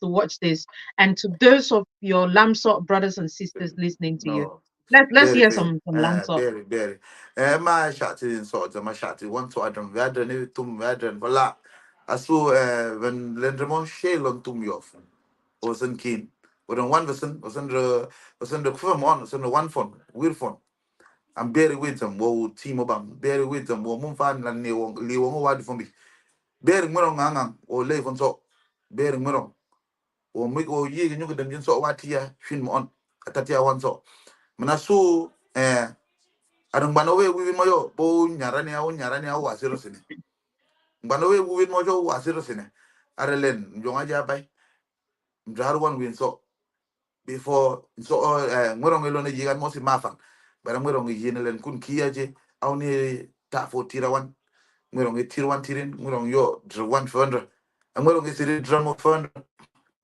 watch this. And to those of your Lamso brothers and sisters listening to you. No. Let's Very, hear very. some Lamso. Very, very. My shot in sort of my shot. One to Adam Vadran, Tum Vadran, Voila. As so when Lendremon Shey Lontum Yof was in Keen. But on one was in the firm on, was in the one phone, weird phone. I'm very with them, wo team obam, very with them, wo mumfan and Leo wad for me. Bearing Murong Angang or Lave on so. Bearing Murong. Or make or ye and you get them so what here, film on. Atatia one so. Manasu, adong banowe wiwin moyo bo nyarani au wasiro sine banowe wiwin mojo wasiro sine arelen njonga jabai mjar wan win so before so ngoro ngelo ne jigan mosi mafan bara ngoro ngi yene len kun kiyaje au ni ta fo tirawan ngoro ngi tirwan tirin ngoro yo drwan fondra ngoro ngi siri dramo fondra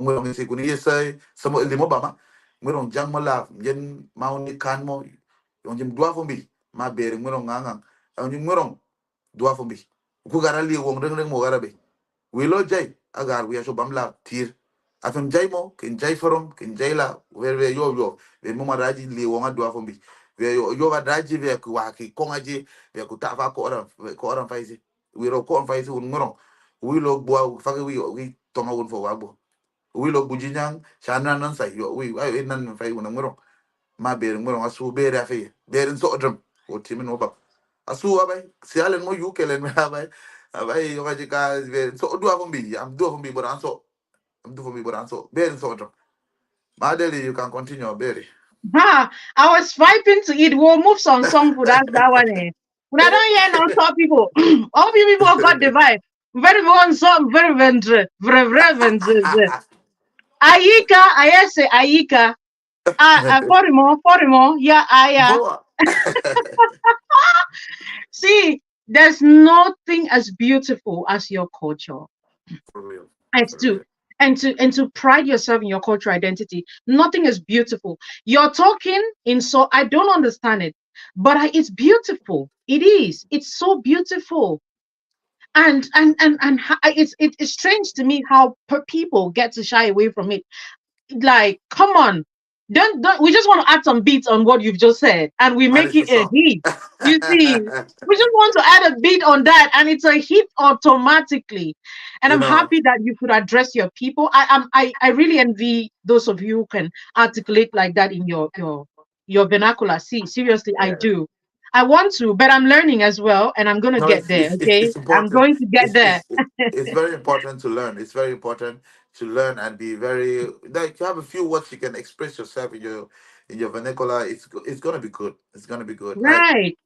ngoro ngi sikuni yesai samo limo bama ngoro jang mala jen mauni kan mo yon jim dua fo bi ma bere ngoro nganga au ni ngoro dua fo bi ku gara li wong reng reng mo gara be we lo jay agar we so bamla tir afem jay mo ken jay forom ken jay la we yo yo be mo maraji li wonga dua fo bi we yo va daji ve ku wa ki kongaji ve ku ta fa ko oran faisi we ro ko on faisi un ngoro we lo bo fa we tonga un fo wa bo we lo bujinyang shana nan sa yo we ai nan fa un ngoro ma be ngoro asu be ra fe be so odrum o timin o ba asu abai si alen mo yu kelen me abai abai yo ga jika be so do afon bi am do afon bi but so I'm do for me but so be so odrum Madeli, you can continue, Berry. Ha! I was vibing to it. We'll move some song for that one. Eh. When I don't hear now, top people, all you people got the vibe. Very one song, very ventre, very ventre. Ayika, I say Ayika. Forimo, yeah, Aya. Boa. See, there's nothing as beautiful as your culture. For real. And For to real. and to pride yourself in your cultural identity. Nothing is beautiful. You're talking in so I don't understand it, but it's beautiful. It is. It's so beautiful. It's strange to me how people get to shy away from it. Like, come on, don't we just want to add some beats on what you've just said and we And make it's a it a song. hit. You see, we just want to add a beat on that and it's a hit automatically. And you I'm know, happy that you could address your people. I really envy those of you who can articulate like that in your vernacular. See, seriously, I yeah. do. I want to, but I'm learning as well, and I'm gonna No, get there. Okay, it's I'm important. going to get It's there. it's very important to learn. It's very important to learn and be very like you have a few words you can express yourself in your vernacular. It's gonna be good. It's gonna be good. Like Right.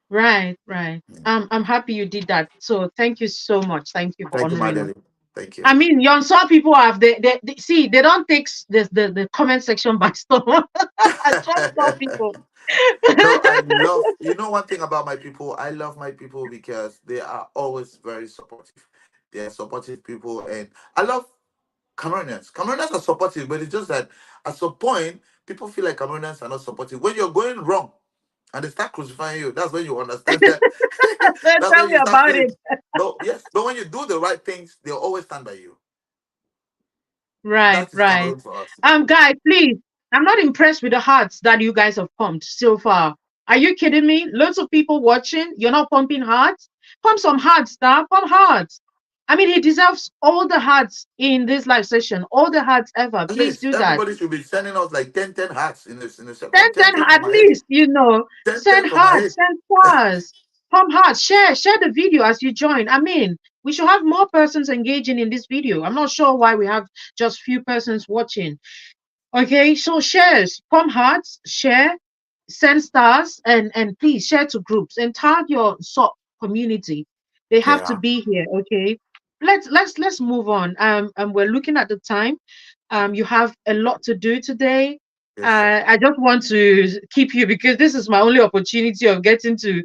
Right, right. I'm happy you did that. So thank you so much. Thank you for thank you, honoring us. Madeli. Thank you. I mean, young saw people have they see they don't take the comment section by storm. I trust some people. No, I love, you know, one thing about my people, I love my people because they are always very supportive. They are supportive people, and I love Cameroonians. Cameroonians are supportive, but it's just that at some point, people feel like Cameroonians are not supportive. When you're going wrong and they start crucifying you, that's when you understand that. That's Tell when me you start about feeling. it. No, yes, but when you do the right things, they'll always stand by you. Right, That is right. Cameroon for us. Guys, please. I'm not impressed with the hearts that you guys have pumped so far. Are you kidding me? Lots of people watching. You're not pumping hearts. Pump some hearts, star. Pump hearts. I mean, he deserves all the hearts in this live session, all the hearts ever. At Please least do that. everybody should be sending out like 10 hats in a second. 10, 10, 10 10 for at my head. least, 10, send 10 for my hearts, head. send stars, pump hearts, share the video as you join. I mean, we should have more persons engaging in this video. I'm not sure why we have just few persons watching. Okay, so shares, pump hearts, share, send stars, and please share to groups and tag your community. They have to Yeah. be here. Okay, let's move on. And we're looking at the time. You have a lot to do today. Yes, sir. I just want to keep you because this is my only opportunity of getting to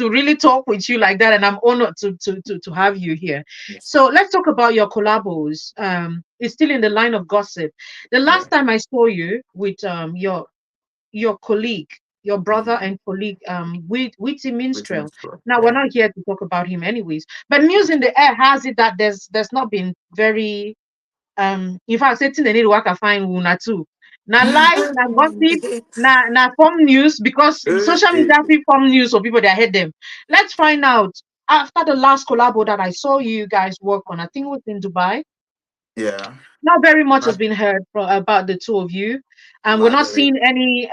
really talk with you like that, and I'm honored to have you here. Yes, sir. So let's talk about your collabos. It's still in the line of gossip. The Yeah. last time I saw you with your colleague, your brother Mm-hmm. and colleague, with Witty Which Minstrel. means true. Now we're Yeah. not here to talk about him, anyways. But news in the air has it that there's not been very in fact setting the need work I find una too. Now lie, now gossip, now form news because social media Eh. fit form news so people that hate them. Let's find out after the last collabo that I saw you guys work on. I think it was in Dubai. Yeah. Not very much has Mad- been heard about the two of you, and we're not Madele. seeing any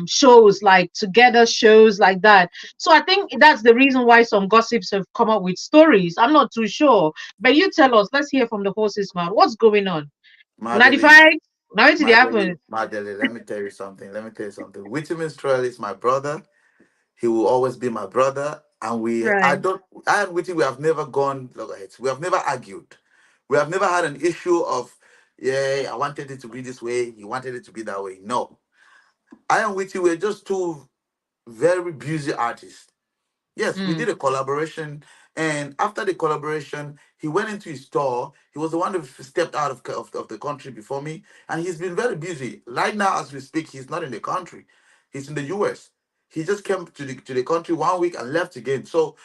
shows like together shows like that. So I think that's the reason why some gossips have come up with stories. I'm not too sure, but you tell us. Let's hear from the horse's mouth. What's going on? Una Madele. divide. Now it Madele. happen. Madele. Let me tell you something. Let me tell you something. Whitman Trail is my brother. He will always be my brother. And I Right. don't, I and Witty, we have never gone loggerheads. We have never argued. We have never had an issue of, yeah, I wanted it to be this way. He wanted it to be that way. No. I and Witty, we're just two very busy artists. Yes, we Mm. did a collaboration, and after the collaboration, he went into his store. He was the one who stepped out of the country before me, and he's been very busy. Right now, as we speak, he's not in the country; he's in the U.S. He just came to the country 1 week and left again. So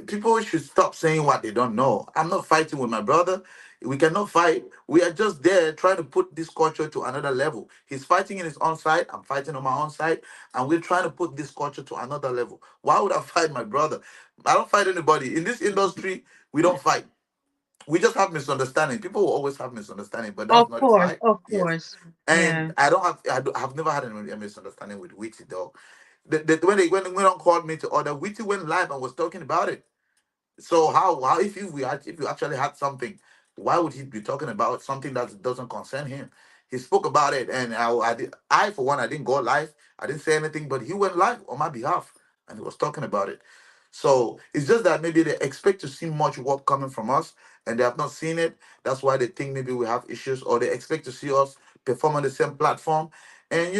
people should stop saying what they don't know. I'm not fighting with my brother. We cannot fight. We are just there trying to put this culture to another level. He's fighting in his own side. I'm fighting on my own side. And we're trying to put this culture to another level. Why would I fight my brother? I don't fight anybody. In this industry, we don't fight. We just have misunderstanding. People will always have misunderstanding, but that's Of not a course, fight. of Yes. course. And Yeah. I've never had a misunderstanding with Witty though. When on called me to order, Witty went live and was talking about it. So how if you actually had something, why would he be talking about something that doesn't concern him? He spoke about it, and I for one, I didn't go live. I didn't say anything, but he went live on my behalf, and he was talking about it. So it's just that maybe they expect to see much work coming from us, and they have not seen it. That's why they think maybe we have issues, or they expect to see us perform on the same platform. And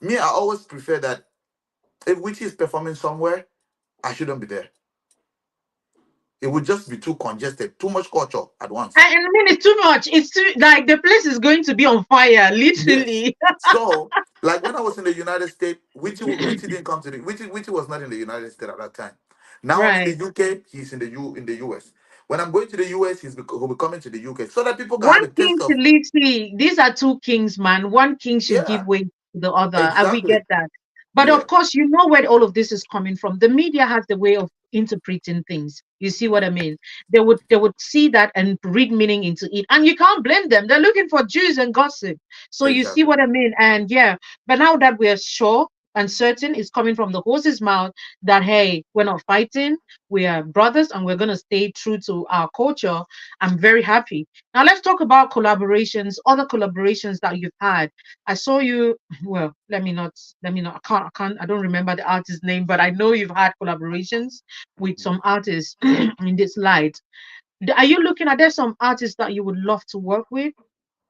me, I always prefer that if Witchy is performing somewhere, I shouldn't be there. It would just be too congested, too much culture at once. I mean, it's too much. It's too like the place is going to be on fire, Yes. literally. So, like when I was in the United States, Witty didn't come to the Witty was not in the United States at that time. Now I'm in the Right. UK. He's in the US. When I'm going to the US, he'll be coming to the UK so that people can One have a taste king of. should lead. See, these are two kings, man. One king should give Yeah, way to the other, and we exactly. get that. But Yeah, of course, you know where all of this is coming from. The media has the way of interpreting things. You see what I mean? They would see that and read meaning into it, and you can't blame them. They're looking for Jews and gossip. So you see exactly. what I mean? And yeah, but now that we're sure and certain it's coming from the horse's mouth that hey, we're not fighting, we are brothers, and we're gonna stay true to our culture. I'm very happy. Now let's talk about collaborations, other collaborations that you've had. I saw you, well, let me not, I don't remember the artist's name, but I know you've had collaborations with some artists in this light. Are you looking at there's some artists that you would love to work with?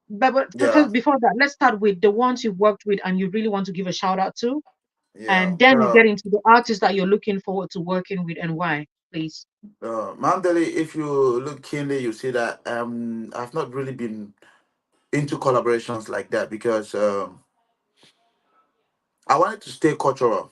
But Yeah, first, before that, let's start with the ones you've worked with and you really want to give a shout out to, yeah. and then get into the artists that you're looking forward to working with and why, please. Mandeli, if you look keenly, you see that I've not really been into collaborations like that because I wanted to stay cultural.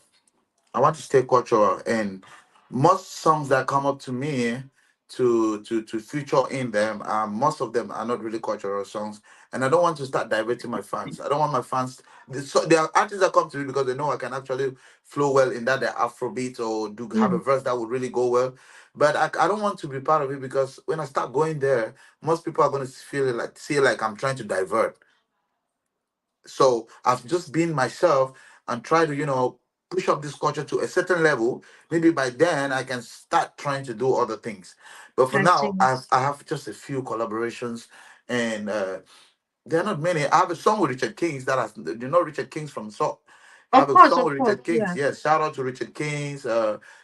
I want to stay cultural, and most songs that come up to me to feature in them, most of them are not really cultural songs, and I don't want to start diverting my fans. I don't want my fans. There are artists that come to me because they know I can actually flow well in that they're Afrobeat or do have a Mm, verse that would really go well. But I don't want to be part of it because when I start going there, most people are going to feel it like see it like I'm trying to divert. So I've just been myself and try to, push up this culture to a certain level. Maybe by then I can start trying to do other things. But for I now, see. I have just a few collaborations, and there are not many. I have a song with Richard Kings that has, Richard Kings from Salt. I have a song Of with course, Richard Kings. yeah. Yes, shout out to Richard Kings,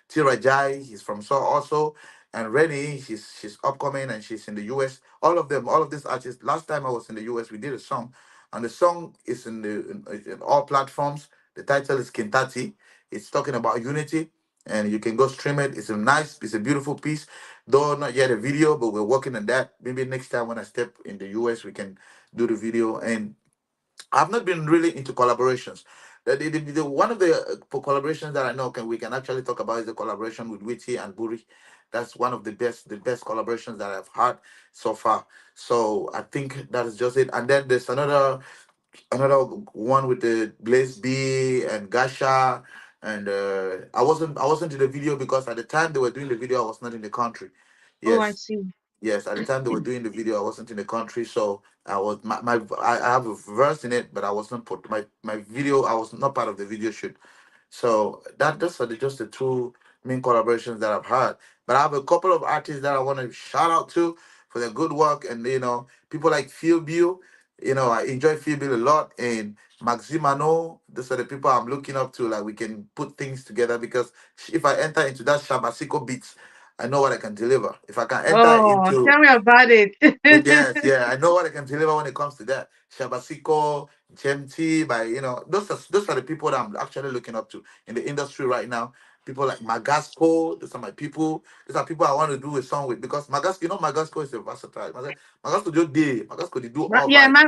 Tira Jai, he's from Salt also. And Rennie, she's upcoming and she's in the US. All of them, all of these artists. Last time I was in the US, we did a song, and the song is in all platforms. The title is Kintati. It's talking about unity, and you can go stream it. It's a beautiful piece. Though not yet a video, but we're working on that. Maybe next time when I step in the US, we can do the video. And I've not been really into collaborations. One of the collaborations that I know we can actually talk about is the collaboration with Witty and Buri. That's one of the best collaborations that I've had so far. So I think that is just it. And then there's another one with the Blaze B and Gasha. And I wasn't in the video because at the time they were doing the video, I was not in the country. Oh, I Yes. see. Yes, at the time they were doing the video, I wasn't in the country, so I have a verse in it, but I wasn't put my video. I was not part of the video shoot. So those are just the two main collaborations that I've had. But I have a couple of artists that I want to shout out to for their good work, and people like Phil Bill. I enjoy Phil Bill a lot, and Maximano. Those are the people I'm looking up to. Like we can put things together because if I enter into that Shabasiko beats, I know what I can deliver. If I can enter Oh, into tell me about it. yes, yeah, I know what I can deliver when it comes to that. Shabasiko, Jemti, by those are the people that I'm actually looking up to in the industry right now. People like Magasco, those are my people. These are people I want to do a song with because Magasco is a versatile. Magasco do day, Magasco they do all Yeah, vibes.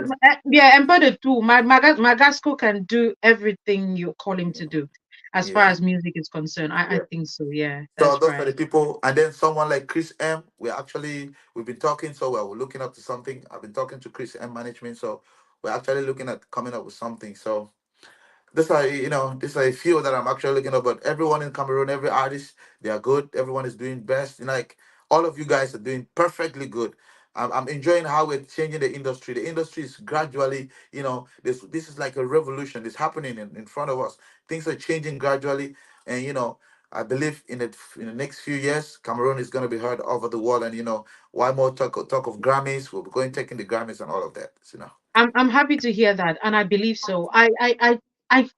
yeah, Embodied too. Magasco can do everything you call him to do. as far Yeah. as music is concerned. I Yeah. think so. Yeah, So that's those are the right. people, and then someone like Chris M. We've been talking, so we're looking up to something. I've been talking to Chris M management, so we're actually looking at coming up with something. So this are a few that I'm actually looking at. But everyone in Cameroon, every artist, they are good. Everyone is doing best. Like all of you guys are doing perfectly good. I'm enjoying how we're changing the industry. The industry is gradually, this is like a revolution. It's happening in front of us. Things are changing gradually, and I believe in the next few years, Cameroon is going to be heard over the world. And why more talk of Grammys? We'll be going taking the Grammys and all of that. I'm happy to hear that, and I believe so. I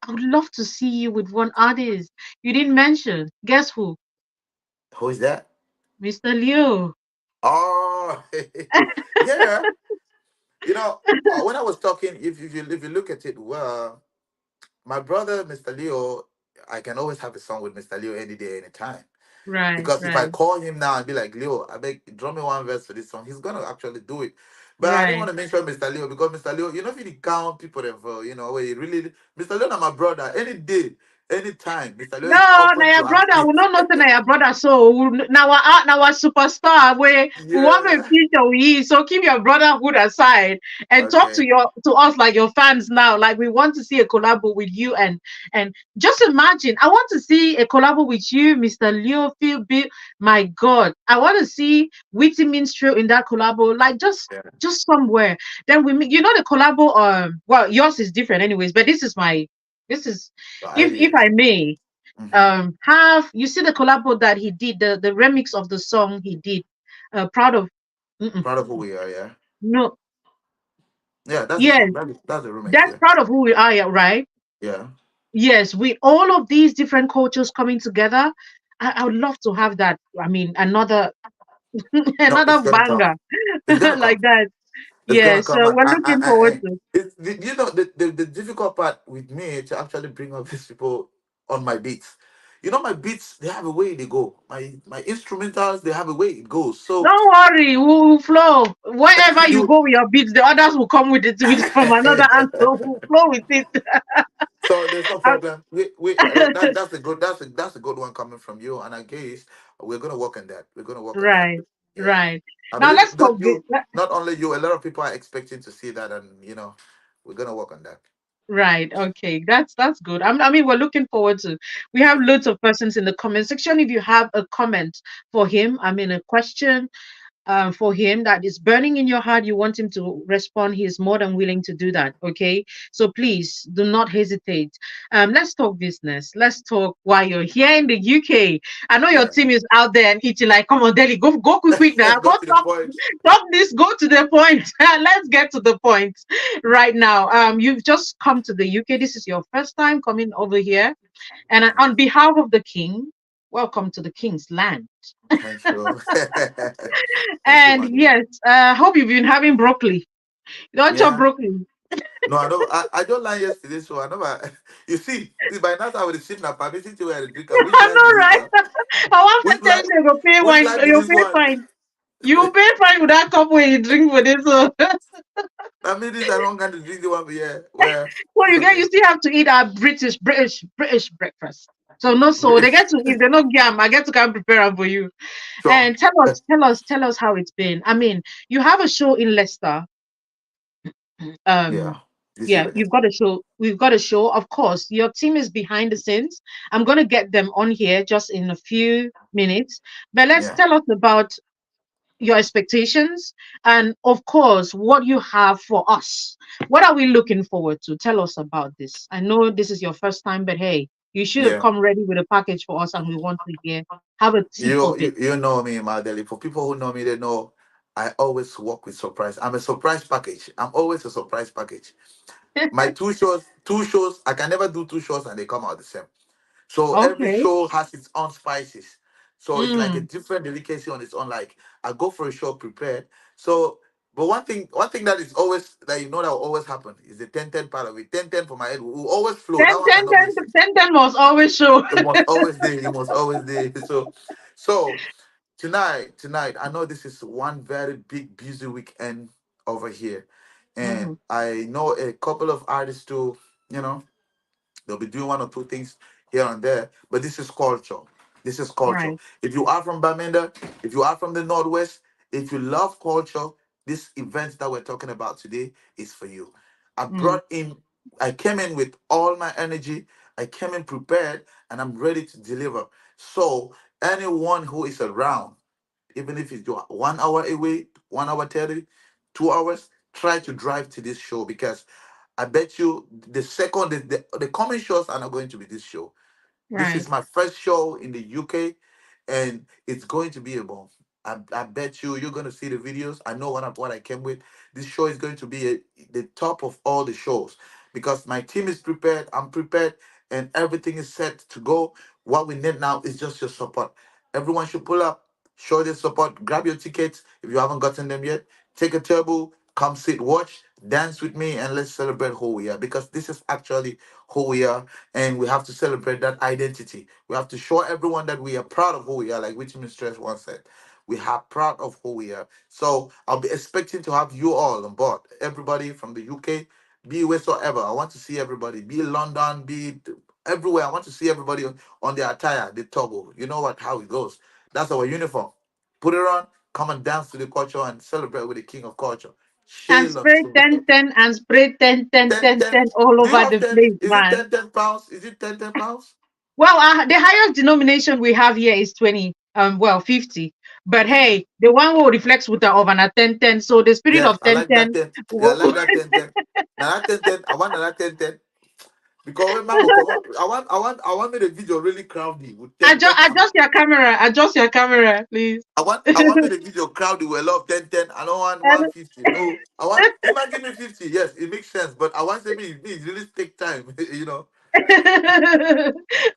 would love to see you with one artist you didn't mention. Guess who? Who is that? Mr. Leo. Oh, yeah. When I was talking, if you look at it, well, my brother, Mr. Leo, I can always have a song with Mr. Leo any day, anytime. Right, Because if I right, call him now and be like, Leo, I beg, draw me one verse for this song, he's gonna actually do it. But I didn't want right. to mention Mr. Leo because Mr. Leo, if you count people that for, where he really, Mr. Leo, my brother, any day, anytime, Mr. Leo is No, na open to your have brother. We beats. not know say na your brother. So now our superstar. We want to Yeah. feature with you. So keep your brotherhood aside and talk Okay. to us like your fans now. Like we want to see a collabo with you and just imagine. I want to see a collabo with you, Mr. Leo. Feel big. My God, I want to see Witty Minstrel in that collabo. Like Yeah. just somewhere. Then we meet. You know the collabo. Well, yours is different, anyways. But this is The if ideas. I may Hmm. have you see the collabo that he did, the remix of the song he did, proud of. Mm-mm, Proud of who we are, yeah. no, Yeah, that's the yes, song. That's the remix, that's yeah. proud of who we are, yeah, right? Yeah. Yes, with all of these different cultures coming together, I would love to have that. I mean, another No, it's another gonna come. banger It's gonna like come. that. It's Yeah, gonna so come. And we're looking forward to. it's the difficult part with me to actually bring up these people on my beats. My beats, they have a way they go. My instrumentals, they have a way it goes. So Don't worry, we'll flow. Wherever you you go with your beats, the others will come with it with from another angle. We'll flow with it. so there's no I- problem. That's a good one coming from you, and I guess we're gonna work on that. We're gonna work on that. Right, Yeah, right. I Now believe let's that talk. not only you, a lot of people are expecting to see that, and we're gonna work on that. Right. Okay. That's good. I mean, we're looking forward to. We have loads of persons in the comment section. If you have a comment for him, I mean, a question, for him that is burning in your heart, you want him to respond, he is more than willing to do that. Okay, so please do not hesitate. Let's talk business. Let's talk why you're here in the UK. I know your Yeah. team is out there and eating like, come on, Delhi, go quick now. Go Go to the point. talk this. Go to the point. Let's get to the point right now. You've just come to the UK. This is your first time coming over here, and on behalf of the king, welcome to the king's land. Thank you. Thank you, And Maggie. yes, hope you've been having broccoli. You don't chop Yeah. broccoli. No, I don't. I don't lie yesterday, so I never. You see, by now I would have seen a permission to wear a drink. Which I life is know, this right? one? I want Which to tell life? you, you pay Which wine, life is you this pay one? fine. You pay fine with that cup when you drink for this. So, I mean, this I don't kind of drink the one, but yeah, well, so it's you okay. still have to eat our British breakfast. So no, so they get to if they not gam, I get to come prepare them for you. So, And tell us how it's been. I mean, you have a show in Leicester. yeah, um this yeah, evening. we've got a show. Of course, your team is behind the scenes. I'm going to get them on here just in a few minutes, but let's Yeah, tell us about your expectations and of course what you have for us. What are we looking forward to? Tell us about this. I know this is your first time, but hey, you should have yeah. come ready with a package for us and we want to hear, have a tip You of it. you you know me, Madeli. For people who know me, they know I always work with surprise. I'm a surprise package. I'm always a surprise package. My two shows, I can never do two shows and they come out the same. So every Okay. show has its own spices. So it's like a Mm. different delicacy on its own. Like I go for a show prepared. So, but one thing that is always that that will always happen is the 10-10 part of it. 10-10 for my head will always flow. 10 That one 10 cannot 10 miss it. 10 10 must always show. It must always there. You must always there. So tonight, I know this is one very big busy weekend over here, and Mhm. I know a couple of artists too. You know, they'll be doing one or two things. here and there, but this is culture. This is culture. Right. If you are from Bamenda, if you are from the Northwest, if you love culture, this event that we're talking about today is for you. I Mm. brought in, I came in with all my energy, I came in prepared, and I'm ready to deliver. So, anyone who is around, even if it's 1 hour away, 1 hour 30, 2 hours, try to drive to this show because I bet you the second the coming shows are not going to be this show. This Right. is my first show in the UK, and it's going to be a bomb. I bet you you're going to see the videos. I know what I came with. This show is going to be the top of all the shows because my team is prepared. I'm prepared, and everything is set to go. What we need now is just your support. Everyone should pull up, show their support, grab your tickets if you haven't gotten them yet. Take a table, come sit, watch, dance with me, and let's celebrate who we are because this is actually who we are, and we have to celebrate that identity. We have to show everyone that we are proud of who we are, like which Mistress once said. We are proud of who we are. So I'll be expecting to have you all on board. Everybody from the UK, be wheresoever. I want to see everybody. Be in London, be everywhere. I want to see everybody on their attire, the toggle. You know what? How it goes. That's our uniform. Put it on. Come and dance to the culture and celebrate with the king of culture. And Shey spray Lontum. 10 and spray 10 10, 10. all Do you over have the 10? place, Is it man. 10 pounds? Is it 10 pounds? Well, the highest denomination we have here is 20, well, 50. But hey, the one will reflects with the of an 10. So the spirit Yes, of I like that 10 10. Yeah, I will, like that 10 10. Now that 10 10, I want that 10 10. Because when Mango come up, I want me the video really crowded with 10 10. adjust your camera, please. I want me the video crowded with a lot of 10 10. I don't want And 150. No. I want if I give me 50, yes, it makes sense. But I want to me really take time, you know.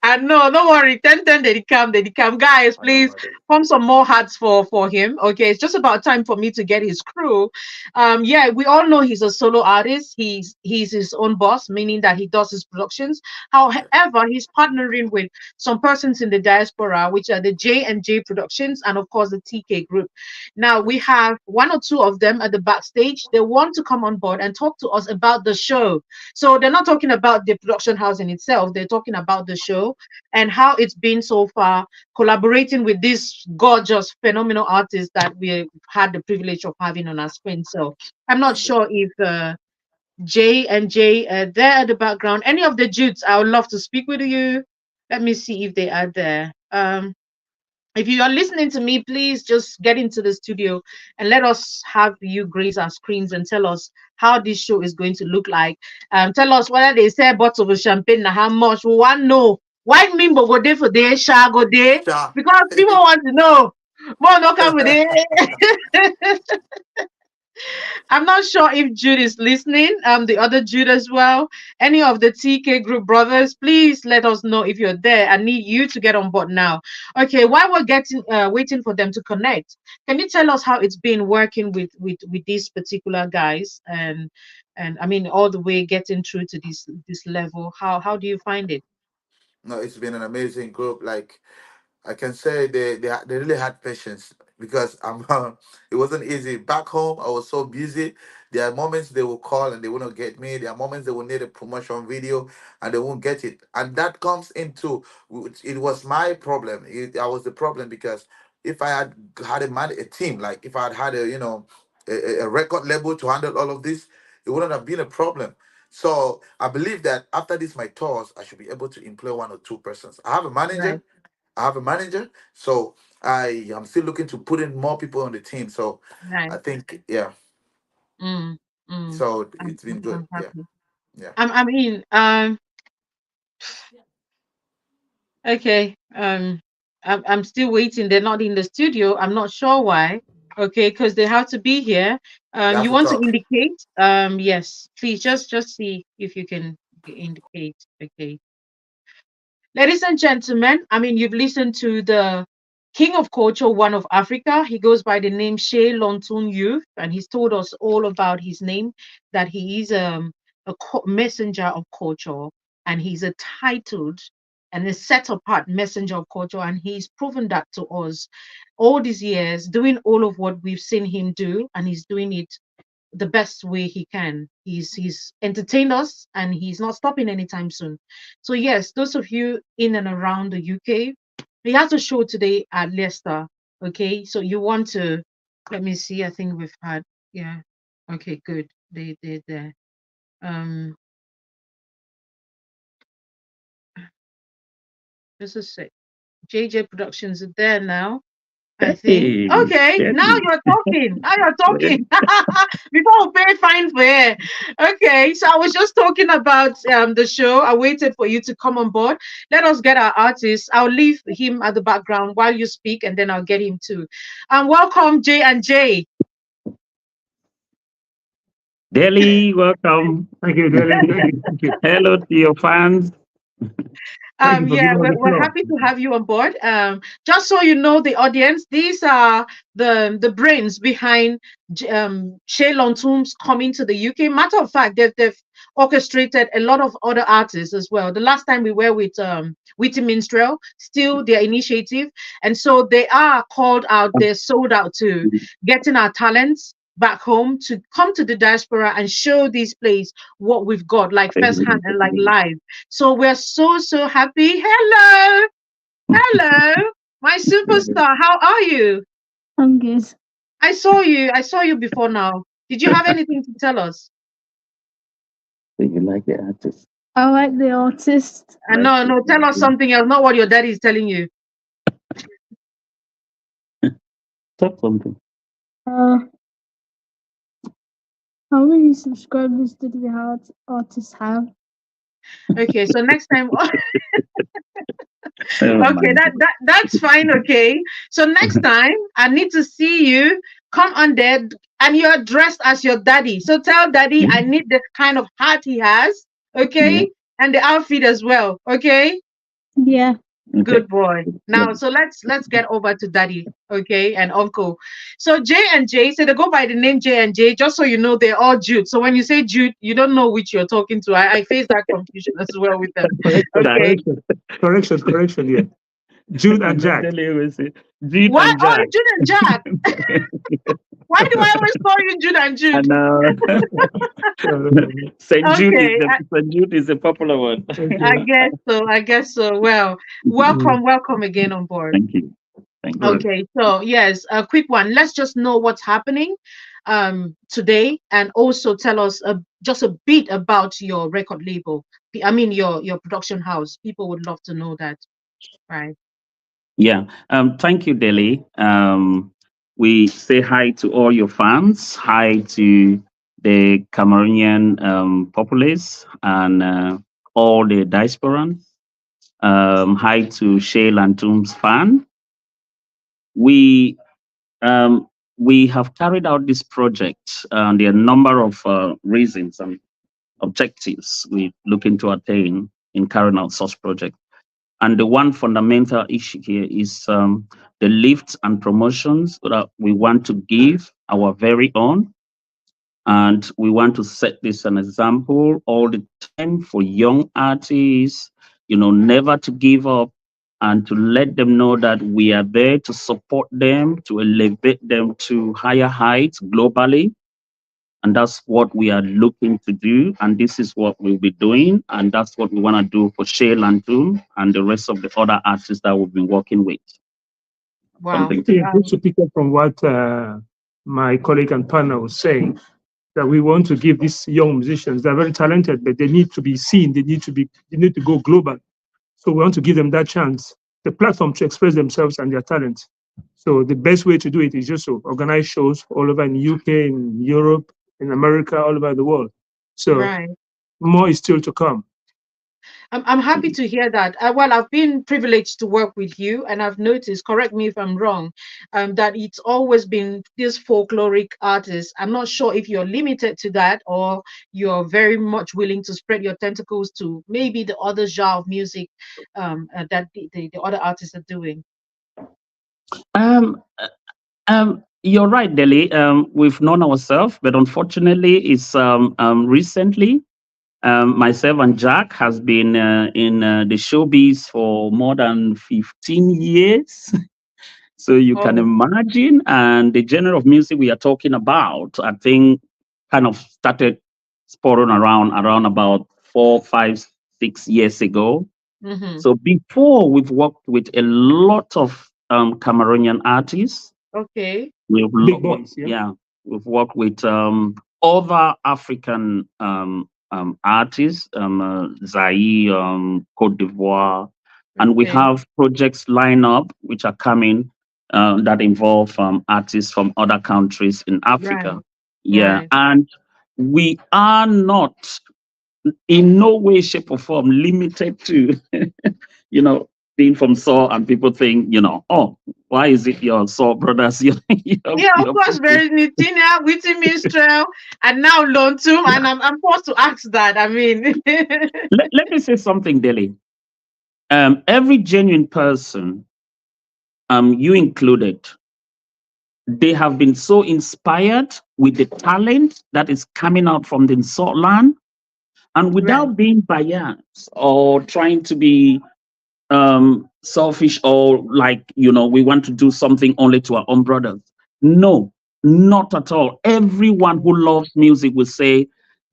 and no, don't worry. 10 they come. Guys, I know please my day. pump some more hearts for him. Okay, it's just about time for me to get his crew. Yeah, we all know he's a solo artist. He's his own boss, meaning that he does his productions. Yeah. However, he's partnering with some persons in the diaspora, which are the J&J Productions and of course the TK Group. Now we Yes. have one or two of them at the backstage. They want to come on board and talk to us about the show. So they're not talking about the production house in itself. They're talking about the show and how it's been so far, collaborating with these gorgeous, phenomenal artists that we had the privilege of having on our screen. So I'm not Thank you. sure if Jay and Jay there at the background. Any of the Jutes, I would love to speak with you. Let me see if they are there. If you are listening to me, please just get into the studio and let us have you grace our screens and tell us how this show is going to look like. Tell us whether they sell bottles of champagne and how much. We want to know. Why mean go there for day, shall go there? Sha. Because people want to know. More no come with it. I'm not sure if Jude is listening. The other Jude as well. Any of the TK group brothers, please let us know if you're there. I need you to get on board now. Okay, while we're getting waiting for them to connect, can you tell us how it's been working with these particular guys and I mean all the way getting through to this level? How do you find it? No, it's been an amazing group. Like I can say they really had patience because it wasn't easy. Back home, I was so busy. There are moments they will call and they will not get me. There are moments they will need a promotion video and they won't get it. And that comes into it was my problem. I was the problem because if I had a team, like if I had a a record label to handle all of this, it wouldn't have been a problem. So I believe that after this my tours, I should be able to employ 1 or 2 persons. Right, I have a manager, so I am still looking to put in more people on the team. So right. I think, yeah. Mm, mm. So it's been good. I'm Yeah, happy. yeah. I mean, okay. I'm still waiting. They're not in the studio. I'm not sure why. Okay, because they have to be here. You have You to want to talk. indicate? Yes. Please just see if you can indicate. Okay. Ladies and gentlemen, I mean, you've listened to the King of Culture, one of Africa. He goes by the name Shey Lontum Youth, and he's told us all about his name, that he is a messenger of culture, and he's a titled and a set apart messenger of culture, and he's proven that to us all these years, doing all of what we've seen him do, and he's doing it the best way he can. He's entertained us, and he's not stopping anytime soon. So yes, those of you in and around the UK, he has a show today at Leicester. Okay, so you want to, let me see. I think we've had, yeah. Okay, good. They there. Um, this is it. JJ Productions are there now. I think. Hey, Okay, now Kelly. you're talking. Now you're talking. Before we pay fine for it. Okay, so I was just talking about the show. I waited for you to come on board. Let us get our artist. I'll leave him at the background while you speak, and then I'll get him too. Welcome, J and J. Delhi, welcome. Thank you, Dwayne. Thank you. Hello to your fans. Thank you for Yeah, giving us the we're floor. happy to have you on board. Just so you know, the audience, these are the brains behind Shey Lontum's coming to the UK. Matter of fact, they've orchestrated a lot of other artists as well. The last time we were with Witty Minstrel, still their initiative, and so they are called out. They're sold out to getting our talents back home to come to the diaspora and show these plays what we've got, like firsthand and like live. So we're so happy. Hello, hello, my superstar. How are you? I'm good. I saw you. I saw you before now. Did you have anything to tell us? Do you like the artist? I like the artist. And Like no, it? no, tell us something else, not what your daddy is telling you. Talk something. Uh, how many subscribers did the artist have? Okay, so next time, Oh my okay, that's fine. Okay, so next time I need to see you come on there, and you're dressed as your daddy. So tell daddy I God. need the kind of hat he has. Yeah. Okay, and the outfit as well. Okay. Yeah. Okay. Good boy. Yeah. Now, so let's get over to daddy, okay, and uncle. So J and J, so they go by the name J and J, just so you know they're all Jude. So when you say Jude, you don't know which you're talking to. I face that confusion as well with them. Correction, That Okay. correction. Yeah, Jude and Jack. Delhi will say Jeet Why? and Oh, Jack. it's Jude and Jack. Why do I always call you Jude and Jude? And Okay, Saint Jude is a popular one. Thank I you. guess so. I guess so. Well, Mm, welcome again on board. Thank you. Thank all you. right. Okay, so yes, a quick one. Let's just know what's happening today, and also tell us just a bit about your record label. I mean your production house. People would love to know that, right? Yeah. Thank you, Delhi. We say hi to all your fans. Hi to the Cameroonian populace and all the diasporans. Hi to Shey Lantum's fan. We we have carried out this project, and there are a number of reasons and objectives we looking to attain in carrying out such project. And the one fundamental issue here is the lift and promotions that we want to give our very own. And we want to set this an example all the time for young artists, never to give up and to let them know that we are there to support them, to elevate them to higher heights globally. And that's what we are looking to do. And this is what we'll be doing. And that's what we want to do for Shey Lantum and the rest of the other artists that we've been working with. Wow. Something. Yeah, just to pick up from what my colleague and partner was saying, that we want to give these young musicians, they're very talented, but they need to be seen. They need to go global. So we want to give them that chance, the platform to express themselves and their talents. So the best way to do it is just to organize shows all over in the UK, in Europe, in America, all over the world. So Right. more is still to come. I'm happy to hear that. Well, I've been privileged to work with you, and I've noticed, correct me if I'm wrong, that it's always been this folkloric artist. I'm not sure if you're limited to that or you're very much willing to spread your tentacles to maybe the other genre of music that the other artists are doing. Um, you're right, Delhi. We've known ourselves, but unfortunately, it's recently. Myself and Jack has been in the showbiz for more than 15 years. So you can Oh, imagine, and the genre of music we are talking about, I think kind of started sporting around about 4, 5, 6 years ago. Mm-hmm. So before, we've worked with a lot of Cameroonian artists. Okay. Big boys, yeah. Yeah, we've worked with other African artists, Zaire, Cote d'Ivoire, and we Okay. have projects lined up which are coming that involve artists from other countries in Africa. Right. Yeah, Right. and we are not in no way, shape, or form limited to, you know, being from Saw, and people think, oh, why is it your Saw brothers? Yeah, of You're course, pushing. very Nitinia, Witty Minstrel, and now Lontum, and I'm forced to ask that. I mean, Let me say something, Delhi. Every genuine person, you included, they have been so inspired with the talent that is coming out from the Saw land, and right. without being biased or trying to be selfish, or like, we want to do something only to our own brothers. No, not at all. Everyone who loves music will say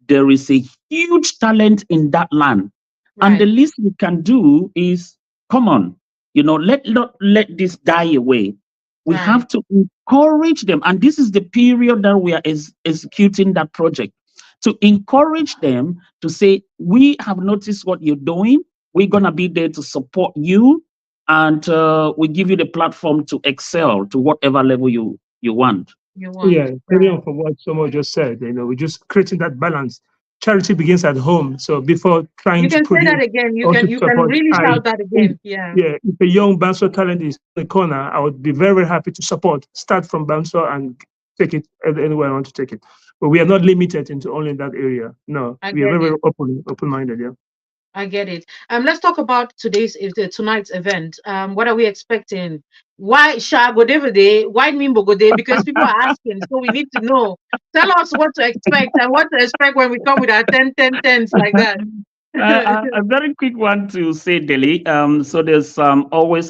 there is a huge talent in that land, and the Right. least we can do is, come on, let not let this die away. We Right. have to encourage them, and this is the period that we are executing that project, to encourage them to say, we have noticed what you're doing, we're going to be there to support you, and we give you the platform to excel to whatever level you want. You want. Yeah, carrying Right. on from what Somo just said, we're just creating that balance. Charity begins at home. So before trying You to can say produce that again. You or to can support, really I shout that if again. Yeah. yeah, if a young bouncer talent is in the corner, I would be very, very happy to support. Start from bouncer and take it anywhere I want to take it. But we are not limited into only that area. No, I we are get very, very it. open-minded. Yeah. I get it. Let's talk about tonight's event. What are we expecting? Why Sha go there day? Why Mimbo go there? Because people are asking, so we need to know. Tell us what to expect and what to expect when we come with our 10 10 10s like that. A very quick one to say, Delhi. So there's always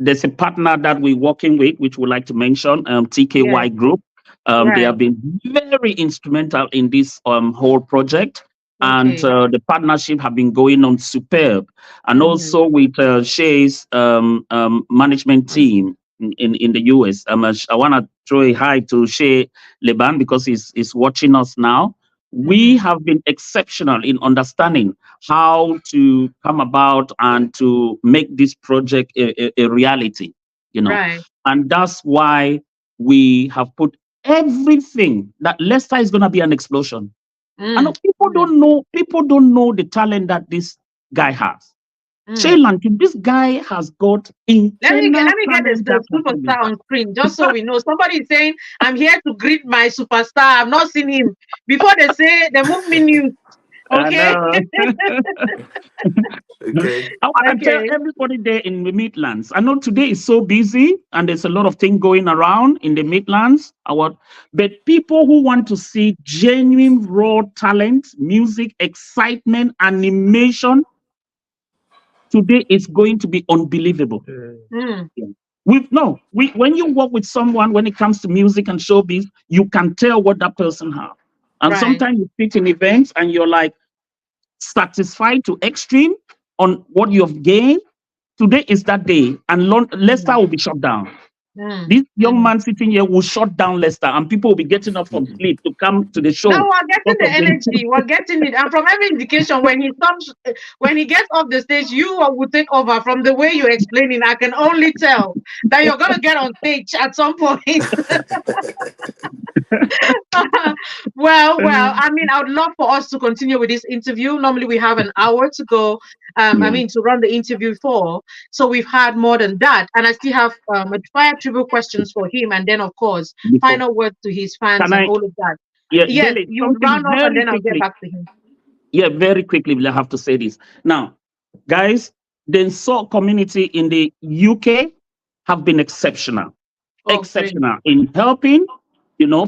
there's a partner that we're working with, which we like to mention, Yes, TKY Group. They right. have been very instrumental in this whole project, and Okay. the partnership have been going on superb. And Mm-hmm. also with Shey's management team in the US. I want to throw a hi to Shey Leban because he's watching us now. We Mm-hmm. have been exceptional in understanding how to come about and to make this project a reality, you know. Right. And that's why we have put everything that Leicester is going to be an explosion. And Mm. Mm. people don't know the talent that this guy has. Mm. Shaylan, this guy has got internal Let me get talent the that can be superstar on screen just so we know. Somebody is saying, I'm here to greet my superstar. I've not seen him. Before they move me news. I Okay. know. Okay. I want to tell Okay. everybody there in the Midlands. I know today is so busy and there's a lot of things going around in the Midlands. But people who want to see genuine raw talent, music, excitement, animation, today is going to be unbelievable. Mm. Yeah. When you work with someone, when it comes to music and showbiz, you can tell what that person has. And Right. sometimes you sit in events and you're like satisfied to extreme on what you have gained. Today is that day, and Leicester Mm. will be shut down. Mm. This young Mm. man sitting here will shut down Leicester, and people will be getting up from sleep to come to the Now show we're getting because the of the. energy, we're getting it. And from every indication, when he gets off the stage, you will take over from the way you're explaining. I can only tell that you're gonna get on stage at some point. Well, I mean, I would love for us to continue with this interview. Normally, we have an hour to go. I Yeah. mean, to run the interview for. So we've had more than that, and I still have a fire trivial questions for him, and then of course, Before final word to his fans can and I? all of that. Yeah, Yes, Delhi, you something round off, and very then I'll get quickly. back to him. Yeah, very quickly. I have to say this now, guys. The soul community in the UK have been Oh, great. exceptional in helping,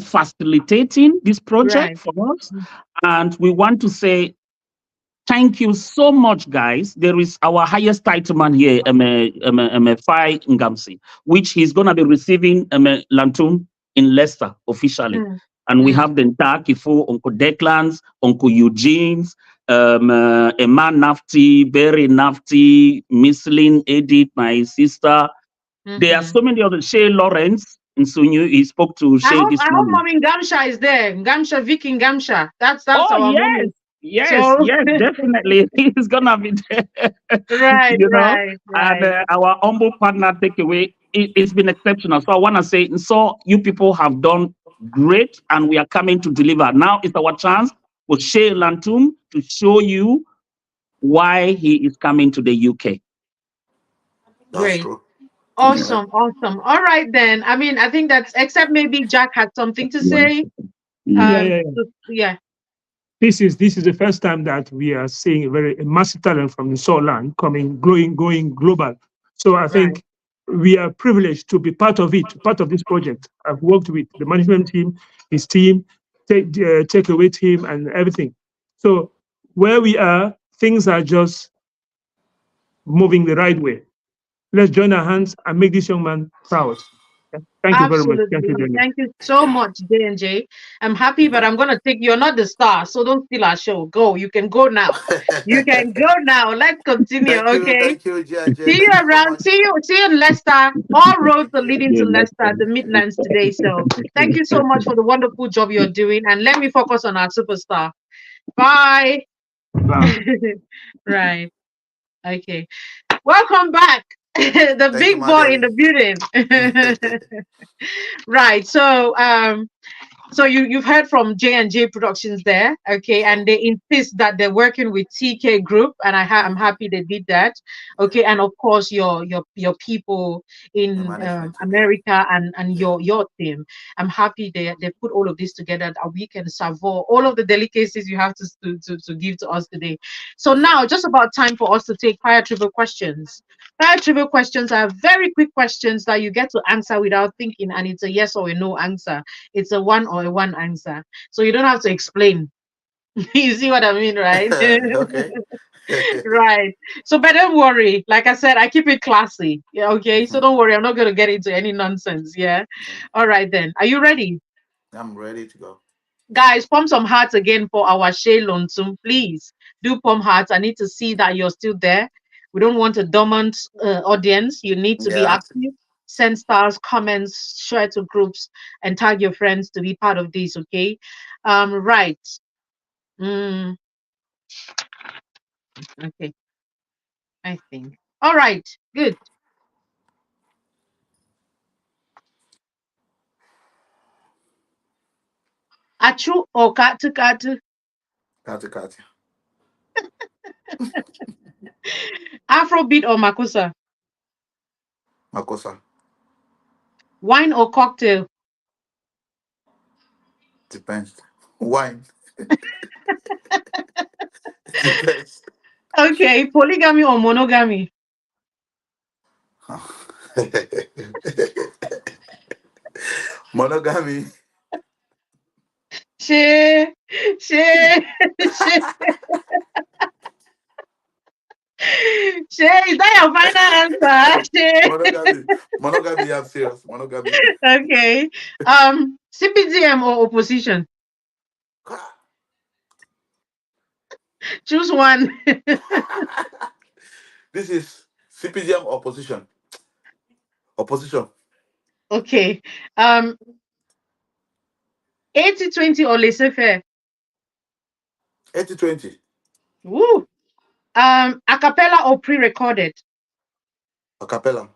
facilitating this project Right. for us. And we want to say thank you so much, guys. There is our highest title man here, Fai Ngamsi, which he's going to be receiving Lantum in Leicester officially. Mm. And we have the entire Kifu, Uncle Declan's, Uncle Eugene's, Emma Nafti, Berry Nafti, Miss Lynn, Edith, my sister. There are so many others. Shey Lawrence in Sunyu. He spoke to Shey this I hope morning. mommy Ngamsha is there. Ngamsha, Vicky Ngamsha. That's Oh, our yes. mommy. Yes, So yes, definitely. He's gonna be there, right, you know. right, And right. our humble partner takeaway, it's been exceptional. So I want to say, so you people have done great, and we are coming to deliver. Now it's our chance for Shey Lontum to show you why he is coming to the UK. That's Great. true. Yeah. Awesome, awesome. All right then. I mean, I think that's except maybe Jack had something to One say. second. Yeah, Mm. yeah, yeah. Yeah, This is the first time that we are seeing a massive talent from the Soul land going global. So I right. think we are privileged to be part of it, part of this project. I've worked with the management team, his team, take away team, and everything. So where we are, things are just moving the right way. Let's join our hands and make this young man proud. Yeah. Thank you very much. Thank you, Absolutely. Daniel. Thank you so much, J and J. I'm happy, but I'm gonna take you're not the star, so don't steal our show. Go. You can go now. You can go now. Let's continue. Okay. Thank you, J. See you Thank you so around. much. See you in Leicester. All roads are leading Yeah, to let's Leicester, the Midlands today. So thank you so much for the wonderful job you're doing. And let me focus on our superstar. Bye. Wow. Right. Okay. Welcome back. The Thank you, big boy in Madeli. the building. Right. So you've heard from J&J Productions there, okay, Sure. and they insist that they're working with TK Group, and I'm happy they did that, okay, and of course your people The in management team, yeah. America and Yeah. your team. I'm happy they put all of this together that we can savour all of the delicacies you have to give to us today. So Sure. now just about time for us to take fire trivial questions. Fire trivial questions are very quick questions that you get to answer without thinking, and it's a yes or a no answer. It's a one or a one answer. So you don't have to explain. You see what I mean, right? Okay. Right. So, but don't worry. Like I said, I keep it classy. Yeah, okay. So don't worry. I'm not going to get into any nonsense. Yeah. All right, then. Are you ready? I'm ready to go. Guys, pump some hearts again for our Shey Lontum. Please do pump hearts. I need to see that you're still there. We don't want a dormant audience. You need to be Yeah. active. Send stars, comments, share to groups, and tag your friends to be part of this. Okay. Right. Mm, okay. I think. All right. Good. Achu or katu katu? Kati. Afrobeat or makusa? Makosa. Wine or cocktail? Depends. Wine. Depends. Okay. Polygamy or monogamy? Monogamy. She, she, she. Shay, is that your final answer? Shay? Monogamy. Monogamy, I'm serious. Monogamy. Okay. CPDM or opposition? Choose one. This is CPGM opposition. Opposition. Okay. Um, 80-20 or laissez-faire? 80-20. Woo. A cappella or pre-recorded? A cappella.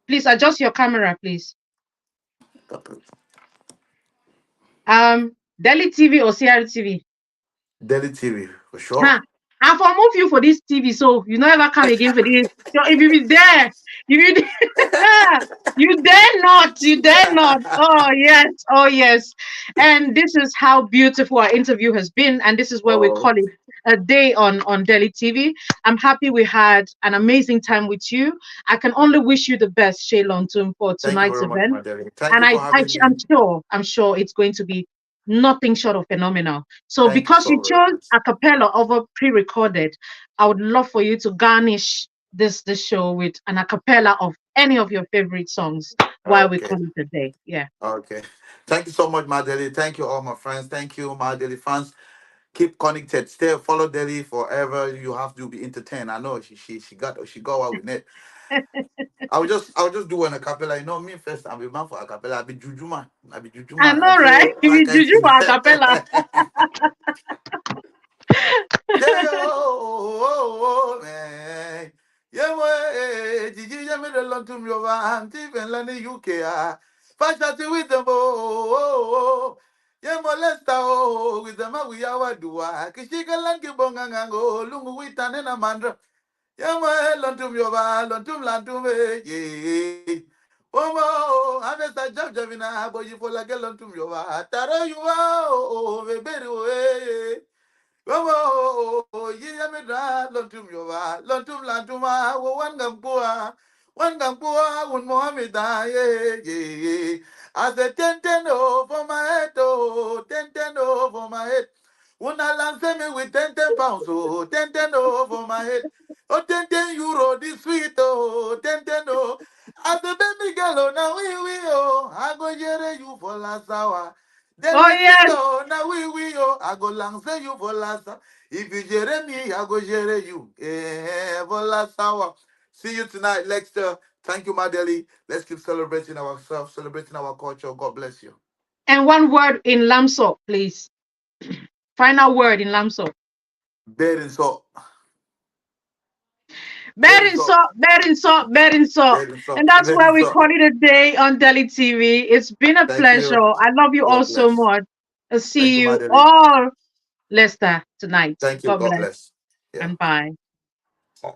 Please adjust your camera, please. Cappella. Delhi TV or CRTV? Daily TV, for Huh. sure. I for move you for this TV, so you never come again for this. So if you be there, if you you dare not, you dare not. Oh yes, oh yes. And this is how beautiful our interview has been, and this is where we Oh, call it a day on Delhi TV. I'm happy we had an amazing time with you. I can only wish you the best, Shey Lontum, for thank you tonight's very much, event. my darling. Thank And you for having me. I'm sure it's going to be nothing short of phenomenal. So Thank you because so you very chose much. a cappella over pre-recorded, I would love for you to garnish this show with an a cappella of any of your favorite songs why we Okay. call it a day. Yeah. Okay. Thank you so much, Madeli. Thank you, all my friends. Thank you, Madeli fans. Keep connected. Stay, follow Delhi forever. You have to be entertained. I know she got away with it. I will just do an acapella. You know me first. I'll be man for acapella. I'll be juju man. I'll be juju I man. know, And right? so I You can juju sing. a cappella. Yeah, oh, man. Yeah, way. Gigi, yeah, me the Lontum Yova, Auntie, and Lenny UK. Fashion with them, oh. Yeah, molesta, oh, with them, we are dua. Kishika Lanki Bongango, Lungu Witan and Amandra. Yeah, my Lontum Yova, Lontum Lantum, yeah. Oh, I'm a job, Javina, but you for like a Lontum Yova. Taro, you are, oh, baby, oh, ye me dra lontum yova, lontum lantuma, one gampua, one Mohameda, ye. As a ten over my head, oh, ten over my head. When I land me with ten pounds, oh, ten over my head. Oh, €10, this sweet, oh, oh. As a baby girl, oh, now we, oh, I go hear you for last hour. Oh, Deli yes. single, now we oh, I go lang say you for last hour. If you jere me, I go jere you. For last hour. See you tonight, Lexter. Thank you, Madeli. Let's keep celebrating ourselves, celebrating our culture. God bless you. And one word in Lamso, please. Final word in Lamso. Bed and salt. Bed and Berin so, salt. berin so, berin so. Bed and And salt. that's Bed where and we salt. call it a day on Delhi TV. It's been a Thank pleasure. you. I love you all God so bless. much. I'll Thank see you, you Madeli. all, Leicester, tonight. Thank you. God God bless bless. Yeah. and bye. Bye.